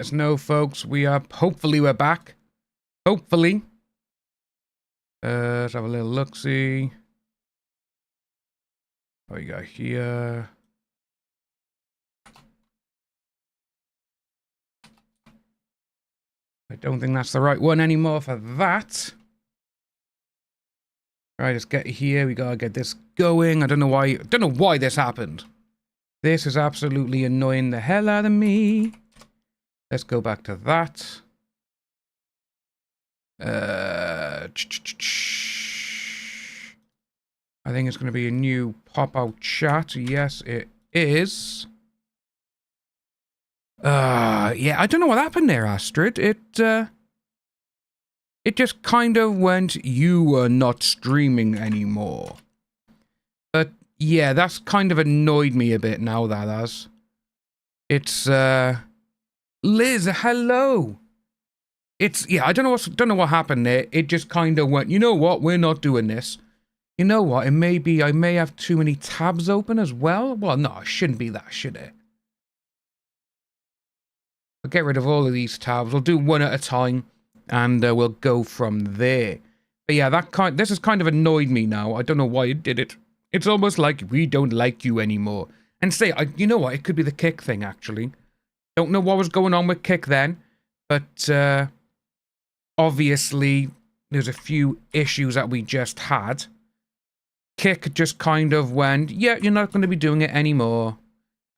us know, folks. Hopefully we're back. Hopefully. Let's have a little look-see. What we got here? I don't think that's the right one anymore for that. Right, let's get here. We gotta get this going. I don't know why this happened. This is absolutely annoying the hell out of me. Let's go back to that. I think it's going to be a new pop-out chat. Yes, it is. Yeah, I don't know what happened there, Astrid. It just kind of went, you are not streaming anymore. But, yeah, that's kind of annoyed me a bit now, that has. It's, Liz, hello! Yeah, I don't know what happened there. It just kind of went, you know what, we're not doing this. You know what, I may have too many tabs open as well. Well, no, it shouldn't be that, should it? I'll get rid of all of these tabs. We'll do one at a time, and we'll go from there. But yeah, this has kind of annoyed me now. I don't know why it did it. It's almost like we don't like you anymore. And you know what, it could be the Kick thing, actually. Don't know what was going on with Kick then, but obviously there's a few issues that we just had. Kick just kind of went, yeah, you're not going to be doing it anymore.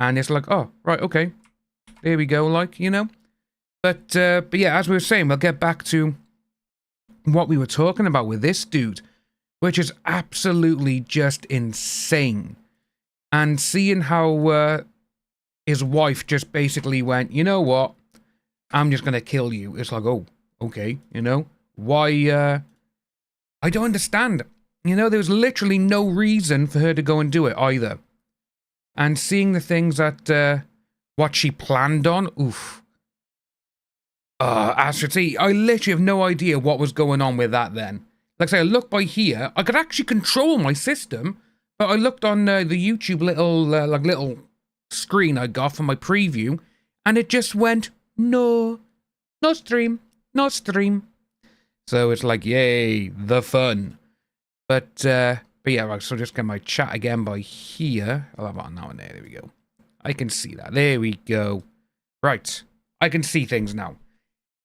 And it's like, oh, right, okay. There we go, like, you know. But yeah, as we were saying, we'll get back to what we were talking about with this dude, which is absolutely just insane. And seeing how his wife just basically went, you know what, I'm just going to kill you. It's like, oh, okay, you know. Why, I don't understand. You know, there was literally no reason for her to go and do it either. And seeing the things that, what she planned on, oof. Astrid, see, I literally have no idea what was going on with that then. Like I say, I looked by here, I could actually control my system, but I looked on the YouTube little screen I got for my preview, and it just went, no stream, no stream. So it's like, yay, the fun. But yeah, right, so just get my chat again by here. I'll have it on now and there we go. I can see that. There we go. Right. I can see things now.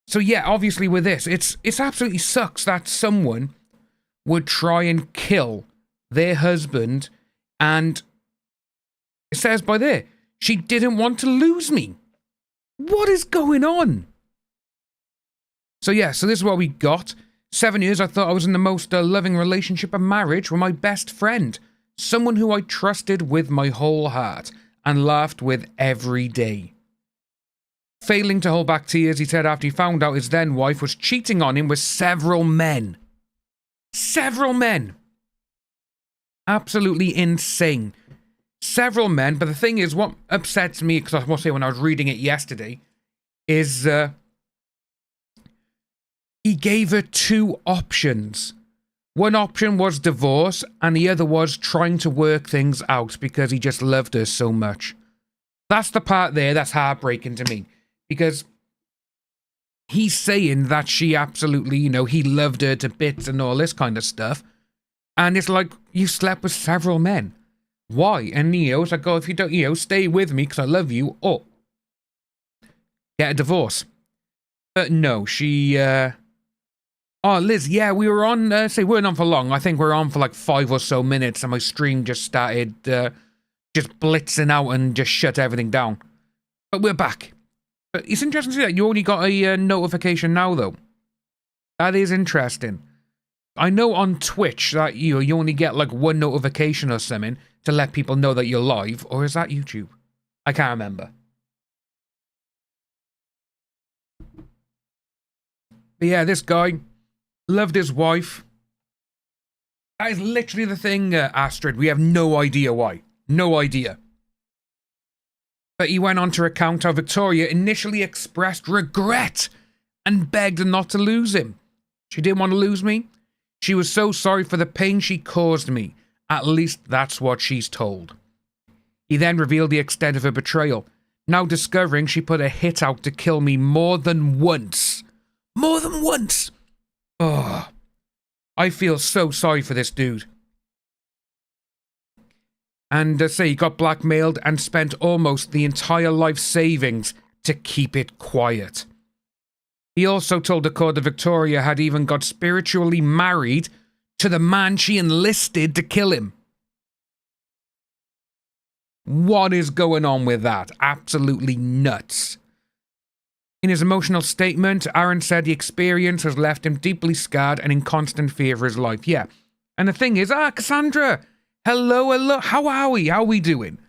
So yeah, obviously with this, it's absolutely sucks that someone would try and kill their husband, and it says by there, she didn't want to lose me. What is going on? So yeah, so this is what we got. 7 years, I thought I was in the most loving relationship and marriage with my best friend. Someone who I trusted with my whole heart and laughed with every day. Failing to hold back tears, he said after he found out his then wife was cheating on him with several men. Several men. Absolutely insane. Several men, but the thing is, what upsets me, because I must say when I was reading it yesterday, is he gave her two options. One option was divorce, and the other was trying to work things out because he just loved her so much. That's the part there that's heartbreaking to me. Because he's saying that she absolutely, you know, he loved her to bits and all this kind of stuff. And it's like, you slept with several men. Why? And, you know, it's like, oh, if you don't, you know, stay with me because I love you, or get a divorce. But no, she, oh, Liz, yeah, we were on, we weren't on for long. I think we were on for like 5 or so minutes, and my stream just started just blitzing out and just shut everything down. But we're back. But it's interesting to see that you only got a notification now, though. That is interesting. I know on Twitch that you only get like one notification or something to let people know that you're live, or is that YouTube? I can't remember. But yeah, this guy loved his wife. That is literally the thing, Astrid. We have no idea why. No idea. But he went on to recount how Victoria initially expressed regret and begged not to lose him. She didn't want to lose me. She was so sorry for the pain she caused me. At least that's what she's told. He then revealed the extent of her betrayal. Now discovering she put a hit out to kill me more than once. More than once! Oh, I feel so sorry for this dude. And say he got blackmailed and spent almost the entire life savings to keep it quiet. He also told the court that Victoria had even got spiritually married to the man she enlisted to kill him. What is going on with that? Absolutely nuts. In his emotional statement, Aaron said the experience has left him deeply scarred and in constant fear for his life. Yeah. And the thing is, Cassandra, hello, how are we? How are we doing?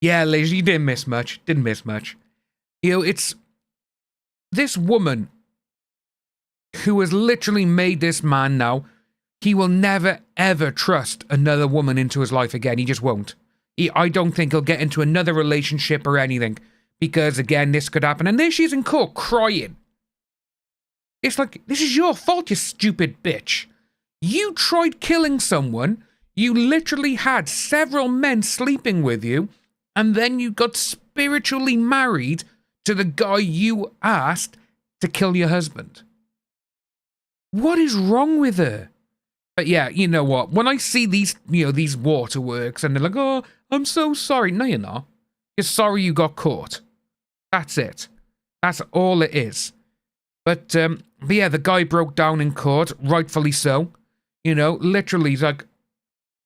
Yeah, Liz, you didn't miss much. Didn't miss much. You know, it's this woman who has literally made this man now. He will never, ever trust another woman into his life again. He just won't. I don't think he'll get into another relationship or anything. Because, again, this could happen. And there she is in court crying. It's like, this is your fault, you stupid bitch. You tried killing someone. You literally had several men sleeping with you. And then you got spiritually married to the guy you asked to kill your husband. What is wrong with her? But yeah, you know what? When I see these, these waterworks and they're like, oh, I'm so sorry. No, you're not. You're sorry you got caught. That's it. That's all it is. But yeah, the guy broke down in court, rightfully so. Literally, he's like,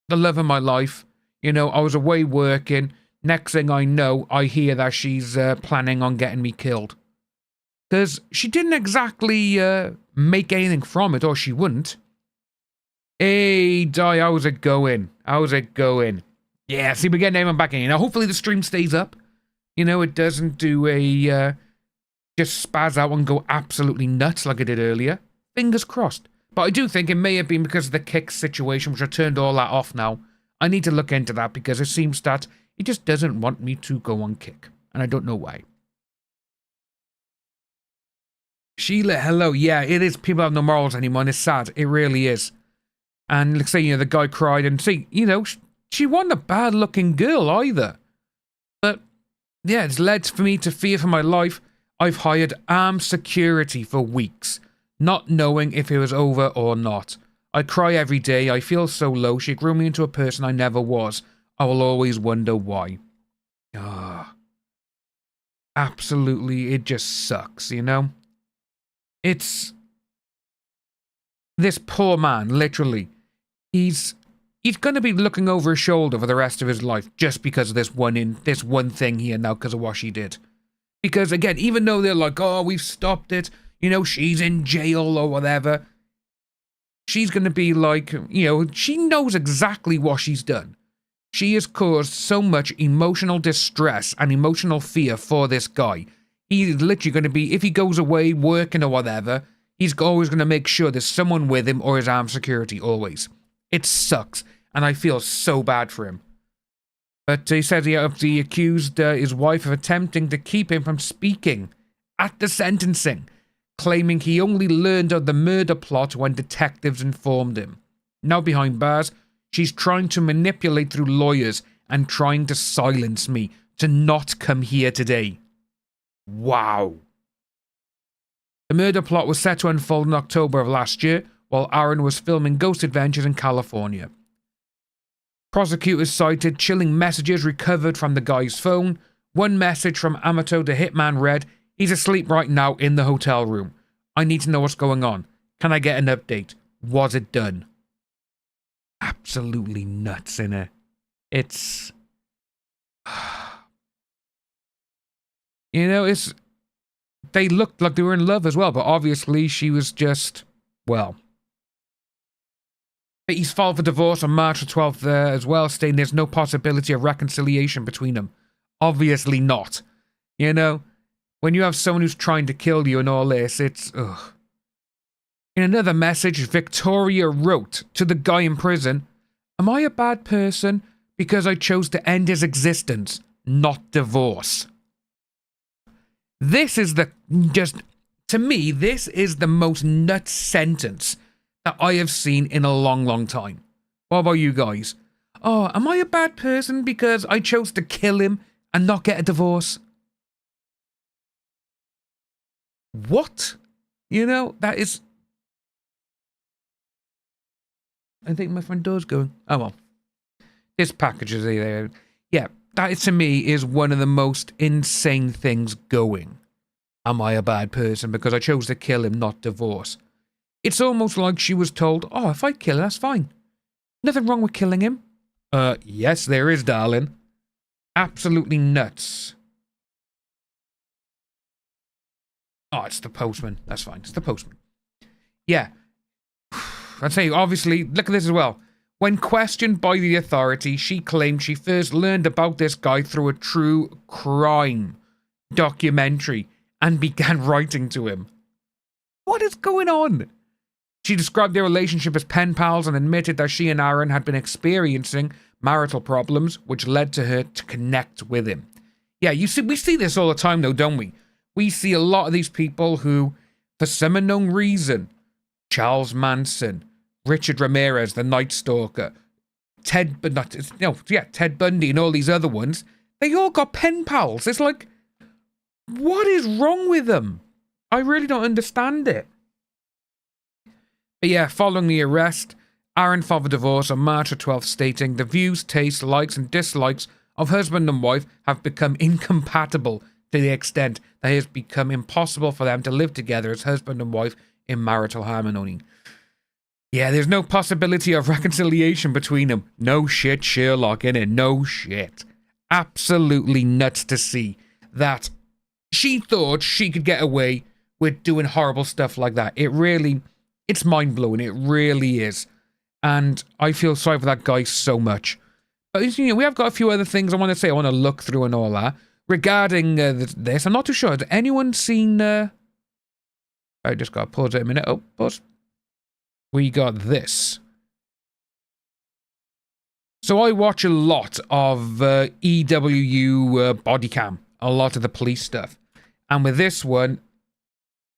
the love of my life. I was away working. Next thing I know, I hear that she's planning on getting me killed. Because she didn't exactly make anything from it, or she wouldn't. Hey, Di, how's it going? How's it going? Yeah, see, we're getting everyone back in. Hopefully the stream stays up. It doesn't do a, just spaz out and go absolutely nuts like it did earlier. Fingers crossed. But I do think it may have been because of the kick situation, which I turned all that off now. I need to look into that because it seems that it just doesn't want me to go on kick. And I don't know why. Sheila, hello. Yeah, it is. People have no morals anymore, and it's sad. It really is. And let's say, the guy cried and see, she wasn't a bad-looking girl either. But yeah, it's led for me to fear for my life. I've hired armed security for weeks, not knowing if it was over or not. I cry every day. I feel so low. She grew me into a person I never was. I will always wonder why. Absolutely, it just sucks, It's this poor man, literally. He's going to be looking over his shoulder for the rest of his life just because of this one thing here now because of what she did. Because again, even though they're like, oh, we've stopped it, she's in jail or whatever, she's going to be like, she knows exactly what she's done. She has caused so much emotional distress and emotional fear for this guy. He's literally going to be, if he goes away working or whatever, he's always going to make sure there's someone with him or his armed security, always. It sucks, and I feel so bad for him. But he says he accused his wife of attempting to keep him from speaking at the sentencing, claiming he only learned of the murder plot when detectives informed him. Now behind bars, she's trying to manipulate through lawyers and trying to silence me to not come here today. Wow. The murder plot was set to unfold in October of last year, while Aaron was filming Ghost Adventures in California. Prosecutors cited chilling messages recovered from the guy's phone. One message from Amato the hitman read, "He's asleep right now in the hotel room. I need to know what's going on. Can I get an update? Was it done?" Absolutely nuts, innit? It's... it's... They looked like they were in love as well, but obviously she was just... well... He's filed for divorce on March the 12th as well, stating there's no possibility of reconciliation between them. Obviously not. When you have someone who's trying to kill you and all this, it's... ugh. In another message, Victoria wrote to the guy in prison, "Am I a bad person because I chose to end his existence, not divorce?" This is the... just... to me, this is the most nuts sentence that I have seen in a long, long time. What about you guys? Oh, am I a bad person because I chose to kill him and not get a divorce. What? You know, that is... I think my front door's going. Oh, well. This package is there. Yeah, that is, to me, is one of the most insane things going. Am I a bad person because I chose to kill him, not divorce? It's almost like she was told, oh, if I kill him, that's fine. Nothing wrong with killing him. Yes, there is, darling. Absolutely nuts. Oh, it's the postman. That's fine. It's the postman. Yeah. I'd say, obviously, look at this as well. When questioned by the authority, she claimed she first learned about this guy through a true crime documentary and began writing to him. What is going on? She described their relationship as pen pals and admitted that she and Aaron had been experiencing marital problems, which led to her to connect with him. Yeah, you see, we see this all the time, though, don't we? We see a lot of these people who, for some unknown reason, Charles Manson, Richard Ramirez, the Night Stalker, Ted Bundy and all these other ones, they all got pen pals. It's like, what is wrong with them? I really don't understand it. But yeah, following the arrest, Aaron filed for divorce on March 12th, stating the views, tastes, likes and dislikes of husband and wife have become incompatible to the extent that it has become impossible for them to live together as husband and wife in marital harmony. Yeah, there's no possibility of reconciliation between them. No shit, Sherlock, innit? No shit. Absolutely nuts to see that she thought she could get away with doing horrible stuff like that. It's mind-blowing. It really is. And I feel sorry for that guy so much. But, you know, we have got a few other things I want to say. I want to look through and all that. Regarding this, I'm not too sure. Has anyone seen... I just got to pause it a minute. Oh, pause. We got this. So I watch a lot of EWU body cam. A lot of the police stuff. And with this one,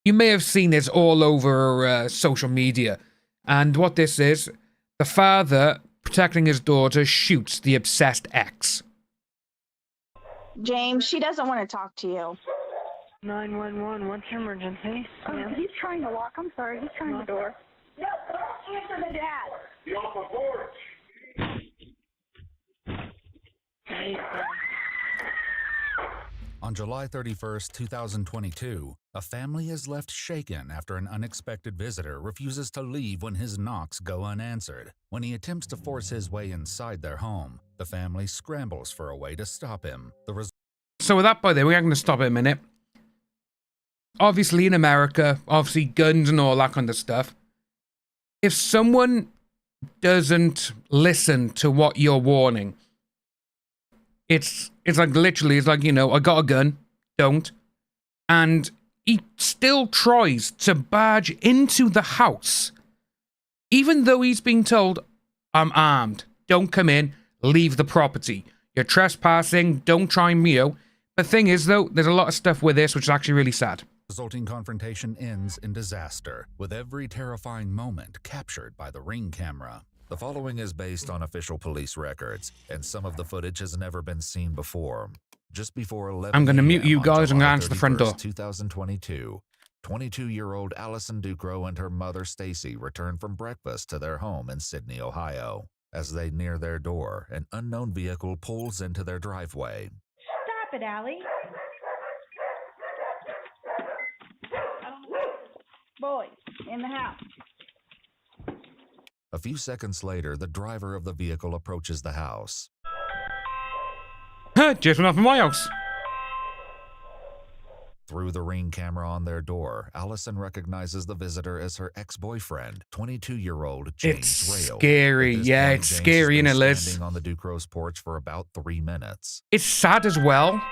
you may have seen this all over social media. And what this is, the father, protecting his daughter, shoots the obsessed ex. James, she doesn't want to talk to you. 911, what's your emergency? He's trying to walk. I'm sorry, he's trying the door. No, answer the dad. Get off my porch. On July 31st, 2022, a family is left shaken after an unexpected visitor refuses to leave when his knocks go unanswered. When he attempts to force his way inside their home, the family scrambles for a way to stop him. So with that, by the way, we're going to stop it a minute. Obviously, in America, obviously guns and all that kind of stuff. If someone doesn't listen to what you're warning, it's like literally, it's like, you know, I got a gun, don't. And he still tries to barge into the house, even though he's been told, I'm armed, don't come in, leave the property. You're trespassing, don't try and meow. The thing is, though, there's a lot of stuff with this which is actually really sad. Resulting confrontation ends in disaster, with every terrifying moment captured by the Ring camera. The following is based on official police records, and some of the footage has never been seen before. Just before 11 I'm going to mute you guys and July answer the front door. 2022, 22-year-old Allison Ducrow and her mother Stacy returned from breakfast to their home in Sydney, Ohio. As they near their door, an unknown vehicle pulls into their driveway. Stop it, Allie. Boys, in the house. A few seconds later, the driver of the vehicle approaches the house. Just went off in my house. Through the Ring camera on their door, Allison recognizes the visitor as her ex-boyfriend, 22-year-old James It's Rail. scary. Yeah, it's James scary, has been innit, Liz? standing on the Ducrow's porch for about 3 minutes. It's sad as well.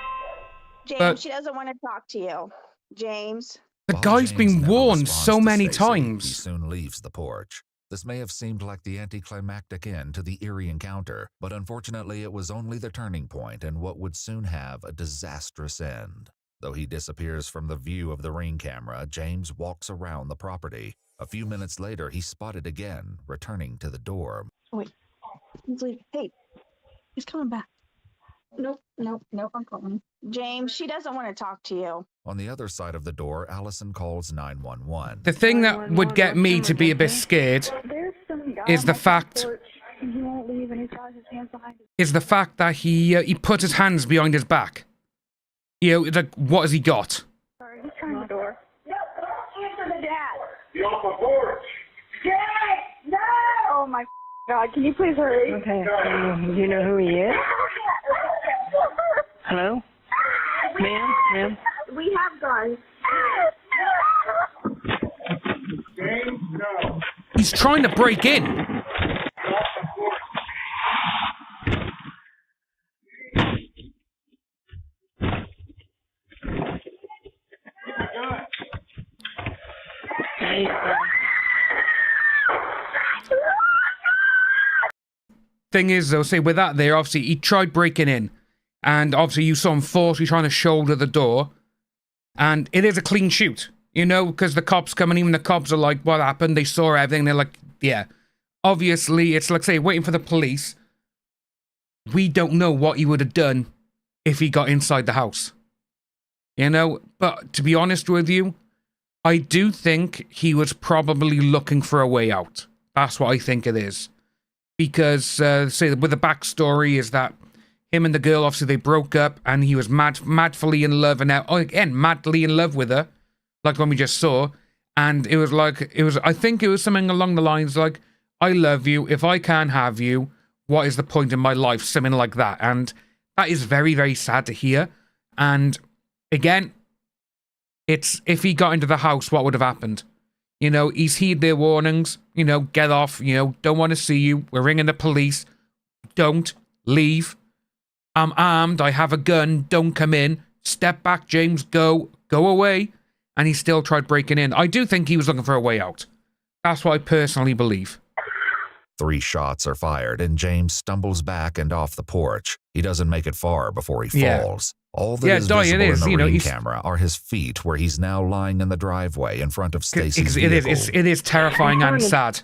James, she doesn't want to talk to you. James. The While guy's James been never warned responds so to many Stacy, He times. soon leaves the porch. This may have seemed like the anticlimactic end to the eerie encounter, but unfortunately it was only the turning point in what would soon have a disastrous end. Though he disappears from the view of the Ring camera, James walks around the property. A few minutes later, he's spotted again, returning to the door. Wait, he's leaving. Hey, he's coming back. Nope, I'm calling. James, she doesn't want to talk to you. On the other side of the door, Allison calls 911. The thing that would get me to be a bit scared There's some guy is on the my fact porch, and he won't leave, and he's got his hands behind his... that he put his hands behind his back. You know, it's like, what has he got? Sorry, he's trying the door. No, answer the dad. Get off my porch. Dad, no! Oh my God, can you please hurry? Okay, do you know who he is? Hello? Ma'am? We have guns. James, no. He's trying to break in. Get off my porch. Get the gun. Hey, Thing is, though, say with that there, obviously he tried breaking in, and obviously you saw him forcefully trying to shoulder the door, and it is a clean shoot, you know, because the cops come and even the cops are like, what happened? They saw everything. They're like, yeah. Obviously, it's like, say, waiting for the police. We don't know what he would have done if he got inside the house, you know. But to be honest with you, I do think he was probably looking for a way out. That's what I think it is. Because, say, with the backstory is that him and the girl, obviously, they broke up, and he was madly in love, and now, again, madly in love with her, like when we just saw, and it was like, I think it was something along the lines like, I love you, if I can't have you, what is the point in my life, something like that, and that is very, very sad to hear, and, again, it's, if he got into the house, what would have happened? You know, he's heed their warnings, you know, get off, you know, don't want to see you, we're ringing the police, don't, leave, I'm armed, I have a gun, don't come in, step back, James, go away, and he still tried breaking in. I do think he was looking for a way out. That's what I personally believe. 3 shots are fired, and James stumbles back and off the porch. He doesn't make it far before he falls. All that is visible in the ring camera are his feet, where he's now lying in the driveway in front of Stacy's vehicle. It is terrifying and sad.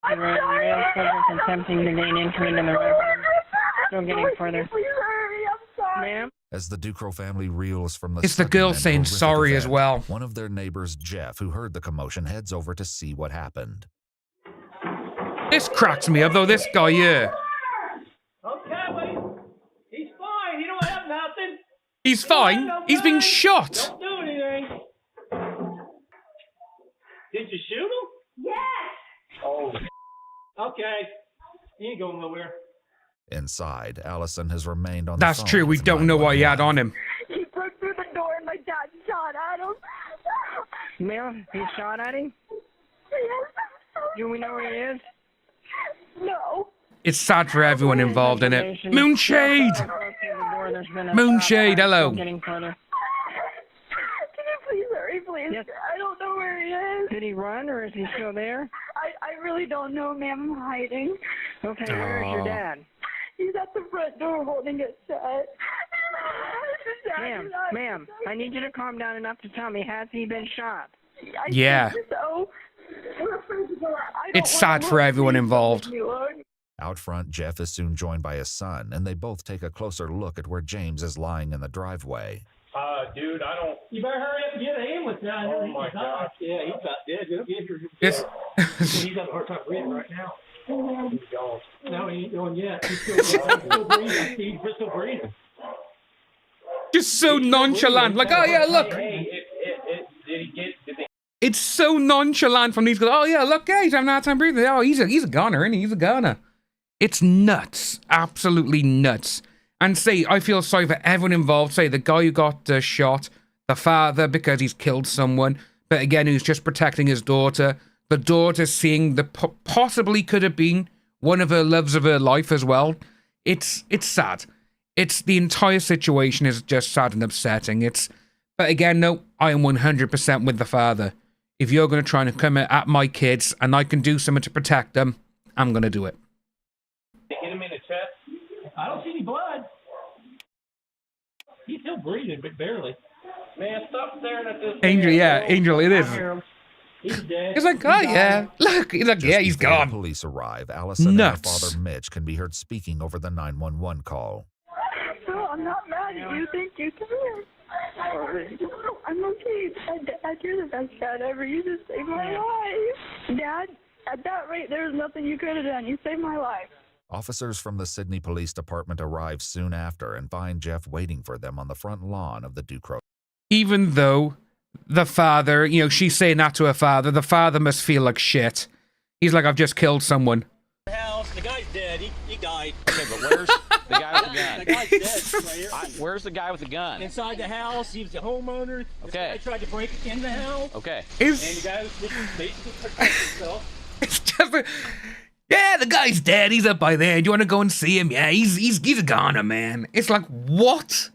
male subject attempting to gain entry into the residence. Still getting further. Ma'am? As the Ducro family reels from the It's the girl saying sorry as well. One of their neighbors, Jeff, who heard the commotion, heads over to see what happened. This cracks me up, though, this guy here. Okay, wait. He's fine. He don't have nothing. He's fine. He's been shot. Don't do anything. Did you shoot him? Yes! Oh. Okay. He ain't going nowhere. Inside, Allison has remained on the That's phone true. We with don't know what he had 911. on him. He broke through the door, and my dad shot at him. Ma'am, he shot at him? Do we know where he is? No. It's sad for everyone involved in it. Moonshade! Moonshade, hello. Getting further. Can you please hurry, please? Yes. I don't know where he is. Did he run, or is he still there? I really don't know, ma'am. I'm hiding. Okay, where's your dad? He's at the front door holding it shut. Ma'am, I need you to calm down enough to tell me, has he been shot? Yeah. So. It's sad for everyone involved. Out front, Jeff is soon joined by his son, and they both take a closer look at where James is lying in the driveway. Dude, I don't... You better hurry up and get an ambulance down here. Oh, my gosh. Yeah, he's about dead. Go get her. It's He's having a hard time breathing right now. He's gone. No, he ain't going yet. He's still breathing. He's still breathing. just so nonchalant. Like, oh yeah, look. Hey, did they... It's so nonchalant from these guys. Oh yeah, look, yeah, he's having a hard time breathing. Oh, he's a goner, isn't he? He's a goner. It's nuts. Absolutely nuts. And say, I feel sorry for everyone involved. Say, the guy who got shot, the father because he's killed someone, but again, who's just protecting his daughter. The daughter seeing the possibly could have been one of her loves of her life as well. It's sad. It's the entire situation is just sad and upsetting. But again, no, I am 100% with the father. If you're going to try and come at my kids and I can do something to protect them, I'm going to do it. They hit him in the chest? I don't see any blood. He's still breathing, but barely. Man, stop staring at this Angel, man, yeah, bro. Angel, it is. I hear him. He's dead. He's like, oh yeah, look. He's like, Just yeah, he's before the gone. police arrive, Allison Nuts. and her father Mitch can be heard speaking over the 911 call. I'm not mad at you. Thank you. Come here. I'm okay. Dad, you're the best dad ever. You just saved my life. Dad, at that rate, there's nothing you could have done. You saved my life. Officers from the Sydney Police Department arrive soon after and find Jeff waiting for them on the front lawn of the Ducros. Even though the father, you know, she's saying that to her father, the father must feel like shit. He's like, I've just killed someone. The guy's dead. He died. Okay, but where's the guy with the gun? The guy's dead. Right here. Where's the guy with the gun? Inside the house. He was the homeowner. Okay. I tried to break in the house. Okay. And the guy was basically protect himself. It's just yeah, the guy's dead. He's up by there. Do you want to go and see him? Yeah, he's a goner, man. It's like, what?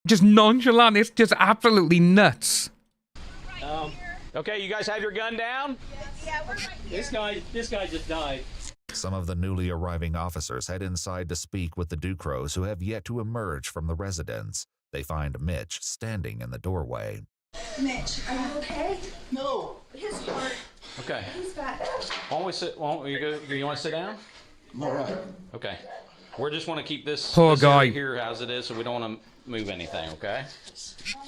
Just nonchalant. It's just absolutely nuts. Okay, you guys have your gun down? This guy just died. Some of the newly arriving officers head inside to speak with the Ducros, who have yet to emerge from the residence. They find Mitch standing in the doorway. Mitch, are you okay? No. His heart. Okay. He's back. Why don't we sit? You want to sit down? I'm all right. Okay. We just want to keep this Poor guy area here as it is, so we don't want to move anything. Okay.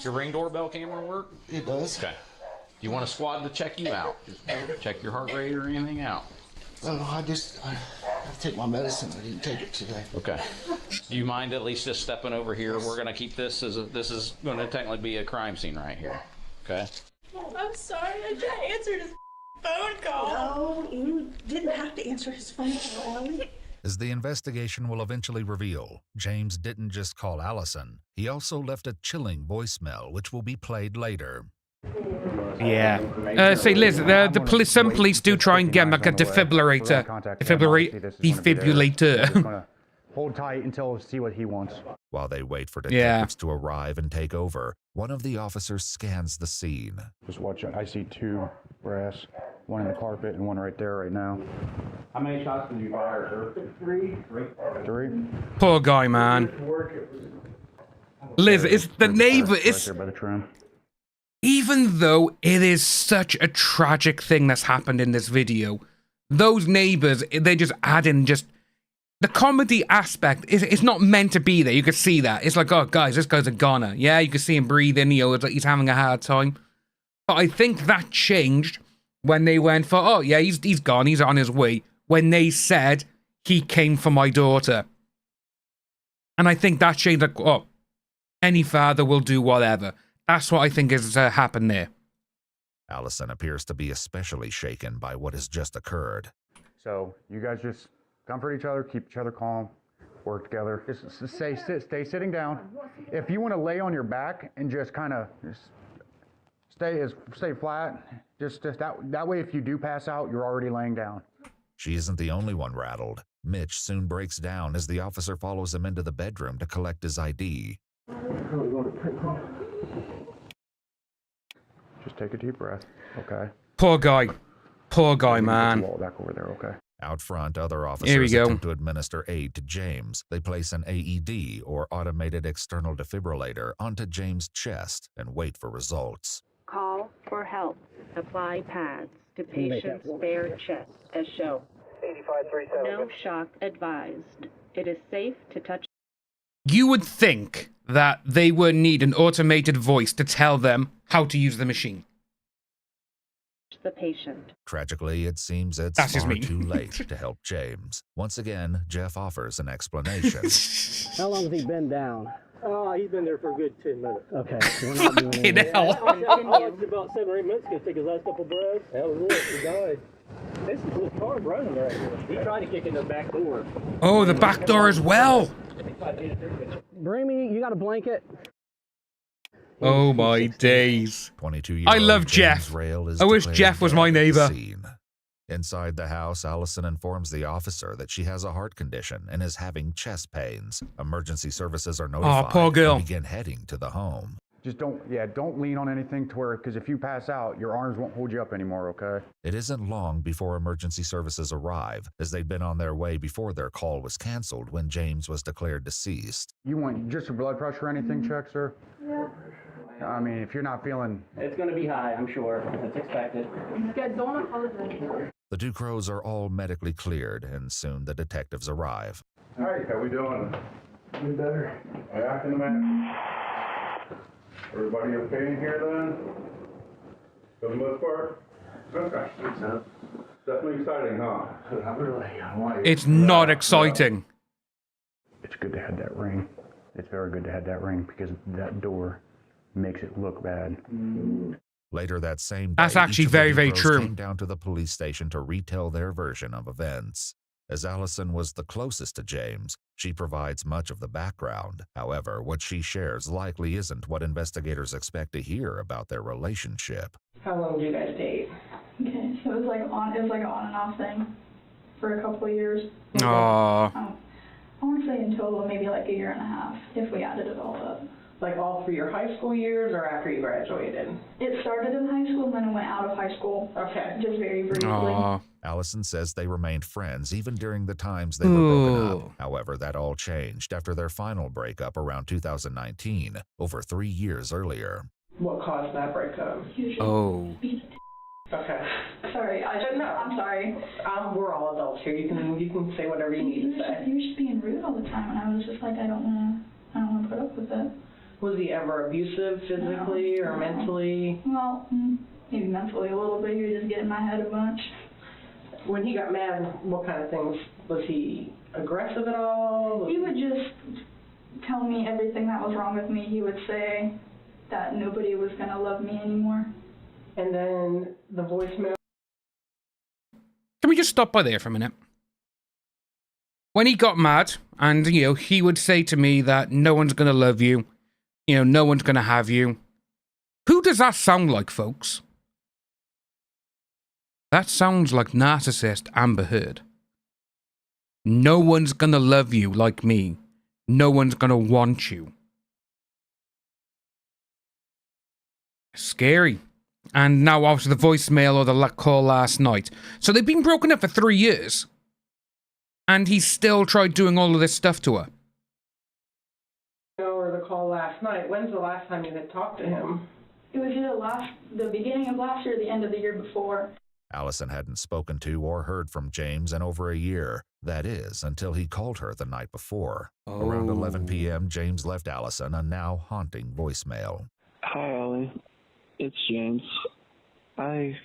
Your Ring doorbell camera work? It does. Okay. Do you want a squad to check you out? Check your heart rate or anything out? Oh, I take my medicine. I didn't take it today. Okay. Do you mind at least just stepping over here? We're gonna keep this as this is going to technically be a crime scene right here. Okay. I'm sorry, I just answered his phone call. No, you didn't have to answer his phone call, Ellie. As the investigation will eventually reveal, James didn't just call Allison. He also left a chilling voicemail, which will be played later. Yeah. Say, Liz, the police, some police do try and get him like a defibrillator. Defibrillator. Hold tight until see what he wants. While they wait for detectives to arrive and take over, one of the officers scans the scene. Just watch it. I see two brass, one in the carpet and one right there right now. How many shots did you fire, sir? Three. Poor guy, man. Liz, it's the neighbor. Right there by the trim. Even though it is such a tragic thing that's happened in this video, those neighbors, they just add in just the comedy aspect. It's not meant to be there. You can see that. It's like, oh, guys, this guy's a goner. Yeah, you can see him breathing. You know, it's like he's having a hard time. But I think that changed when they went for, oh, yeah, he's gone. He's on his way. When they said he came for my daughter. And I think that changed, like, oh, any father will do whatever. That's what I think has happened there. Allison appears to be especially shaken by what has just occurred. So you guys just comfort each other, keep each other calm, work together. Just stay sitting down. If you want to lay on your back and just kind of stay flat, just that way if you do pass out, you're already laying down. She isn't the only one rattled. Mitch soon breaks down as the officer follows him into the bedroom to collect his ID. Just take a deep breath, okay? Poor guy, man. Back over there, okay? Out front, other officers attempt to administer aid to James. They place an AED, or automated external defibrillator, onto James' chest and wait for results. Call for help. Apply pads to patient's bare chest as shown. 8537. No shock advised. It is safe to touch. You would think that they would need an automated voice to tell them how to use the machine. The patient. Tragically, it seems it's far too late to help James. Once again, Jeff offers an explanation. How long has he been down? He's been there for a good 10 minutes. Okay. We're not doing Fucking anything. hell. I watched about 7 or 8 minutes ago, take his last couple breaths. That was it. He died. This is his car running right here. He tried to kick in the back door. Oh, the back door as well. Bring me, you got a blanket? Oh my days. 22-year-old I love James Jeff. Rail is I wish declared Jeff was dead my at the neighbor. scene. Inside the house, Allison informs the officer that she has a heart condition and is having chest pains. Emergency services are notified poor girl. and begin heading to the home. Just don't lean on anything to where, because if you pass out, your arms won't hold you up anymore, okay? It isn't long before emergency services arrive, as they'd been on their way before their call was canceled when James was declared deceased. You want just your blood pressure or anything checked, sir? Yeah. I mean, if you're not feeling... It's going to be high, I'm sure. It's expected. Good, don't apologize. The Ducros are all medically cleared, and soon the detectives arrive. Hey, how we doing? Get better. Back in the mat. Everybody okay in here then? For the most part? Okay. Definitely exciting, huh? It's not exciting. It's good to have that ring. It's very good to have that ring because that door makes it look bad. Later that same day, That's actually each of the very, very Heroes true. came down to the police station to retell their version of events. As Allison was the closest to James, she provides much of the background. However, what she shares likely isn't what investigators expect to hear about their relationship. How long did you guys date? Okay, so it was like an on and off thing for a couple of years. Aww. I want to say in total maybe like a year and a half if we added it all up. Like all through your high school years or after you graduated? It started in high school and then it went out of high school. Okay. Just very briefly. Aww. Allison says they remained friends even during the times they were broken up. However, that all changed after their final breakup around 2019, over 3 years earlier. What caused that breakup? Oh. Okay. Sorry, I'm sorry. We're all adults here. You can say whatever you need to say. He was just being rude all the time, and I was just like, I don't want to put up with it. Was he ever abusive physically or mentally? Well, maybe mentally a little bit. He would just get in my head a bunch. When he got mad, what kind of things? Was he aggressive at all? He would just tell me everything that was wrong with me. He would say that nobody was going to love me anymore. And then the voicemail. Can we just stop by there for a minute? When he got mad, and, he would say to me that no one's going to love you, no one's going to have you. Who does that sound like, folks? That sounds like narcissist Amber Heard. No one's going to love you like me. No one's going to want you. Scary. And now obviously the voicemail or the call last night. So they've been broken up for 3 years. And he still tried doing all of this stuff to her. Or the call last night. When's the last time you had talked to him? It was either the beginning of last year or the end of the year before. Allison hadn't spoken to or heard from James in over a year. That is, until he called her the night before. Around 11 p.m., James left Allison a now haunting voicemail. Hi, Allie. It's James. I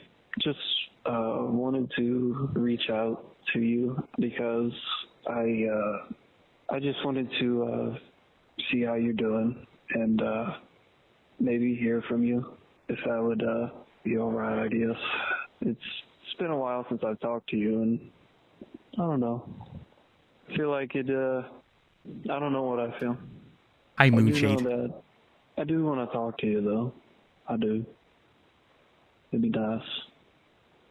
just wanted to reach out to you because I just wanted to see how you're doing and maybe hear from you if that would be all right, I guess. It's been a while since I've talked to you, and I don't know. I feel like it. I don't know what I feel. I do know that I do want to talk to you, though. I do. It'd be nice.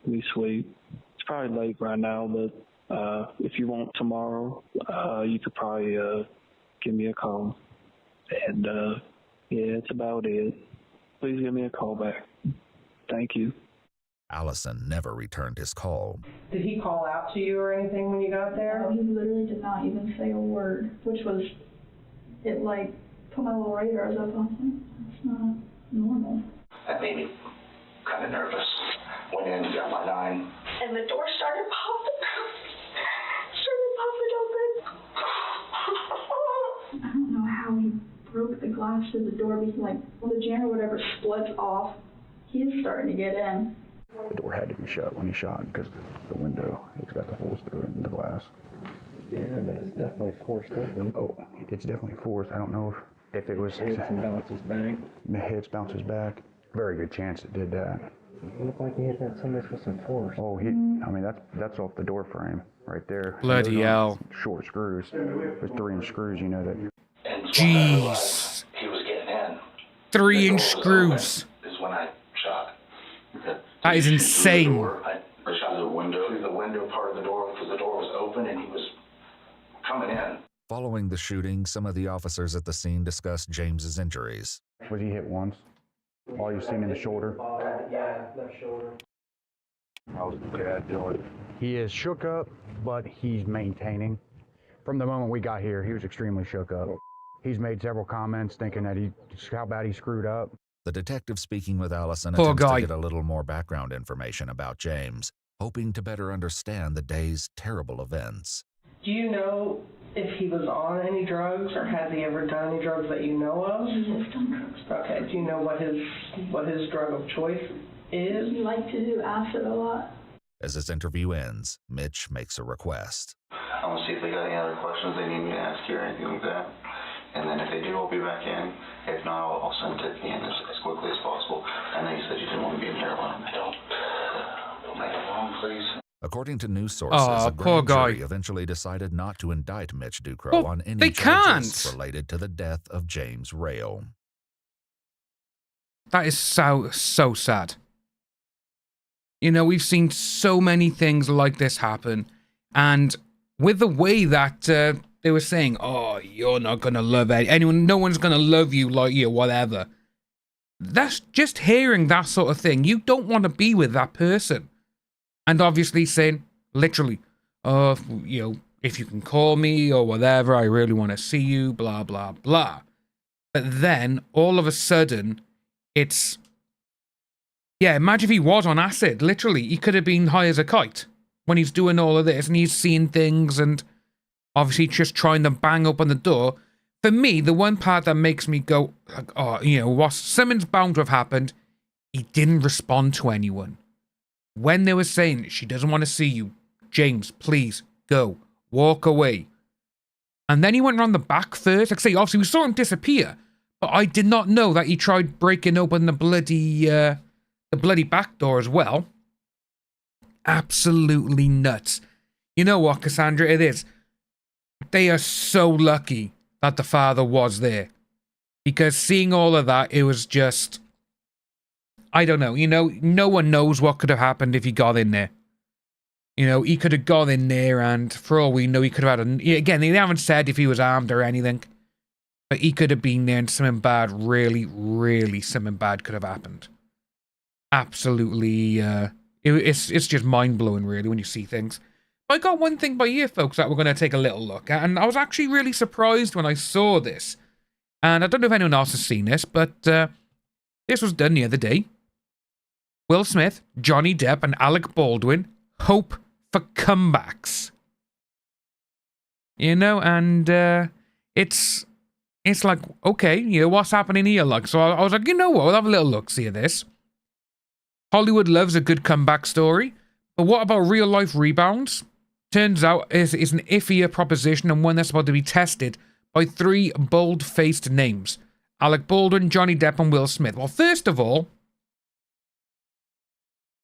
It'd be sweet. It's probably late right now, but if you want tomorrow, you could probably give me a call. And yeah, it's about it. Please give me a call back. Thank you. Allison never returned his call. Did he call out to you or anything when you got there? No, he literally did not even say a word, which was, it put my little radars up on. That's not normal. That made me kind of nervous. Went in, got my 9. And the door started popping open. I don't know how he broke the glass to the door because the jam or whatever splits off. He is starting to get in. The door had to be shut when he shot because the window, it's got the holes through it in the glass. Yeah, but it's definitely forced open. Oh, it's definitely forced. I don't know if it was... It bounces back. The hits bounces back. Very good chance it did that. It looked like he hit that somebody with some force. Oh, that's off the door frame right there. Bloody hell. Short screws. There's 3-inch screws, you know that. Jeez. He was getting in. 3-inch screws. Is when I shot. That is insane. I shot the window part of the door because the door was open and he was coming in. Following the shooting, some of the officers at the scene discussed James's injuries. Was he hit once? All you've seen in the shoulder? Yeah, left shoulder. How's Dad doing? He is shook up, but he's maintaining. From the moment we got here, he was extremely shook up. He's made several comments thinking that how bad he screwed up. The detective speaking with Allison Poor attempts guy. to get a little more background information about James, hoping to better understand the day's terrible events. Do you know if he was on any drugs, or has he ever done any drugs that you know of? He has done drugs. Okay, do you know what his drug of choice is? He liked to do acid a lot. As this interview ends, Mitch makes a request. I want to see if they got any other questions they need me to ask you or anything like that. And then if they do, I'll be back in. If not, I'll send it in as quickly as possible. I know you said you didn't want to be in here alone. I don't. Don't make it long, please. According to news sources, a grand jury eventually decided not to indict Mitch Ducro on any charges related to the death of James Rail. That is so sad. You know, we've seen so many things like this happen, and with the way that they were saying, oh, you're not going to love anyone, no one's going to love you like you, whatever. That's just hearing that sort of thing. You don't want to be with that person. And obviously saying, literally, oh, you know, if you can call me or whatever, I really want to see you, blah, blah, blah. But then, all of a sudden, it's... Yeah, imagine if he was on acid, literally. He could have been high as a kite when he's doing all of this and he's seeing things and obviously just trying to bang open the door. For me, the one part that makes me go, like, oh, you know, something's bound to have happened. He didn't respond to anyone. When they were saying, she doesn't want to see you, James, please, go, walk away. And then he went around the back first. Like I say, obviously we saw him disappear, but I did not know that he tried breaking open the bloody back door as well. Absolutely nuts. You know what, Cassandra, it is. They are so lucky that the father was there. Because seeing all of that, it was just... I don't know, you know, no one knows what could have happened if he got in there. You know, he could have got in there and for all we know, he could have had again, they haven't said if he was armed or anything. But he could have been there and something bad, really something bad could have happened. Absolutely, it's just mind-blowing really when you see things. But I got one thing by here, folks, that we're going to take a little look at. And I was actually really surprised when I saw this. And I don't know if anyone else has seen this, but this was done the other day. Will Smith, Johnny Depp, and Alec Baldwin hope for comebacks. You know, and it's like, okay, you know, what's happening here? Like, so I was like, you know what, we'll have a little look-see at this. Hollywood loves a good comeback story, but what about real-life rebounds? Turns out it's an iffier proposition and one that's about to be tested by 3 bold-faced names. Alec Baldwin, Johnny Depp, and Will Smith. Well, first of all,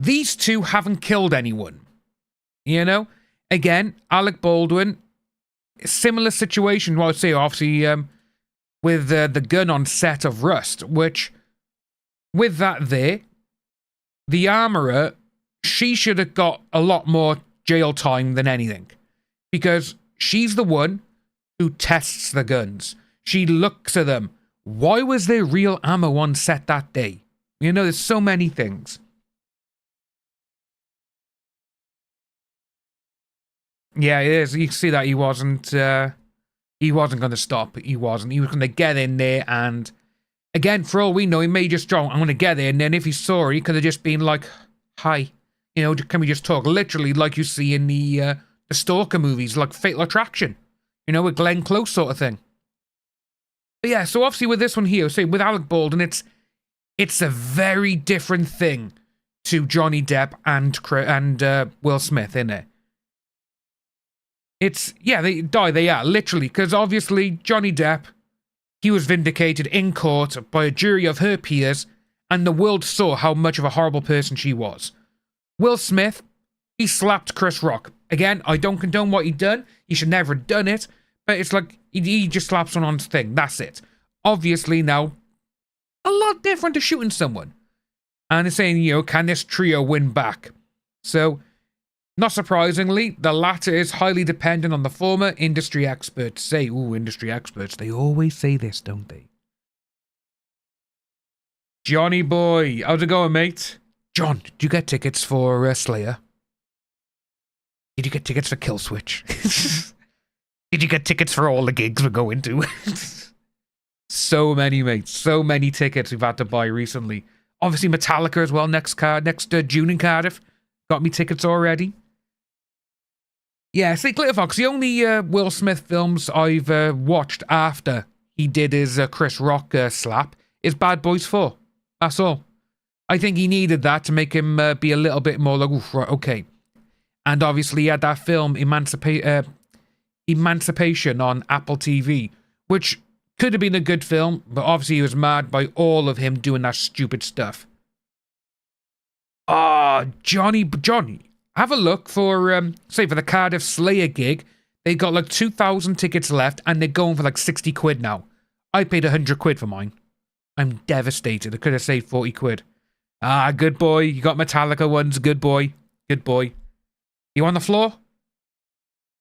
these two haven't killed anyone. You know? Again, Alec Baldwin, similar situation, well, I'd say, obviously, with the gun on set of Rust, which, with that there, the armorer, she should have got a lot more jail time than anything. Because she's the one who tests the guns. She looks at them. Why was there real ammo on set that day? You know, there's so many things. Yeah, it is. You can see that he wasn't going to stop. He wasn't. He was going to get in there and, again, for all we know, he may just go, I'm going to get in. And then if he saw her, he could have just been like, hi. You know, can we just talk? Literally like you see in the Stalker movies, like Fatal Attraction. You know, with Glenn Close sort of thing. But yeah, so obviously with this one here, say with Alec Baldwin, it's a very different thing to Johnny Depp and Will Smith, isn't it? It's, yeah, they are, literally, because obviously Johnny Depp, he was vindicated in court by a jury of her peers, and the world saw how much of a horrible person she was. Will Smith, he slapped Chris Rock. Again, I don't condone what he done. He should never have done it, but it's like, he just slaps someone on his thing, that's it. Obviously now, a lot different to shooting someone. And it's saying, you know, can this trio win back? So, not surprisingly, the latter is highly dependent on the former. Industry experts say, ooh, industry experts, they always say this, don't they? Johnny boy, how's it going, mate? John, did you get tickets for Slayer? Did you get tickets for Killswitch? Did you get tickets for all the gigs we're going to? So many, mate. So many tickets we've had to buy recently. Obviously Metallica as well, next June in Cardiff. Got me tickets already. Yeah, see, Glitterfox, the only Will Smith films I've watched after he did his Chris Rock slap is Bad Boys 4. That's all. I think he needed that to make him be a little bit more like, oof, right, okay. And obviously he had that film, Emancipation on Apple TV, which could have been a good film, but obviously he was mad by all of him doing that stupid stuff. Ah, Johnny, have a look for, say, for the Cardiff Slayer gig. They got like 2,000 tickets left, and they're going for like 60 quid now. I paid 100 quid for mine. I'm devastated. I could have saved 40 quid. Ah, good boy. You got Metallica ones. Good boy. Good boy. You on the floor?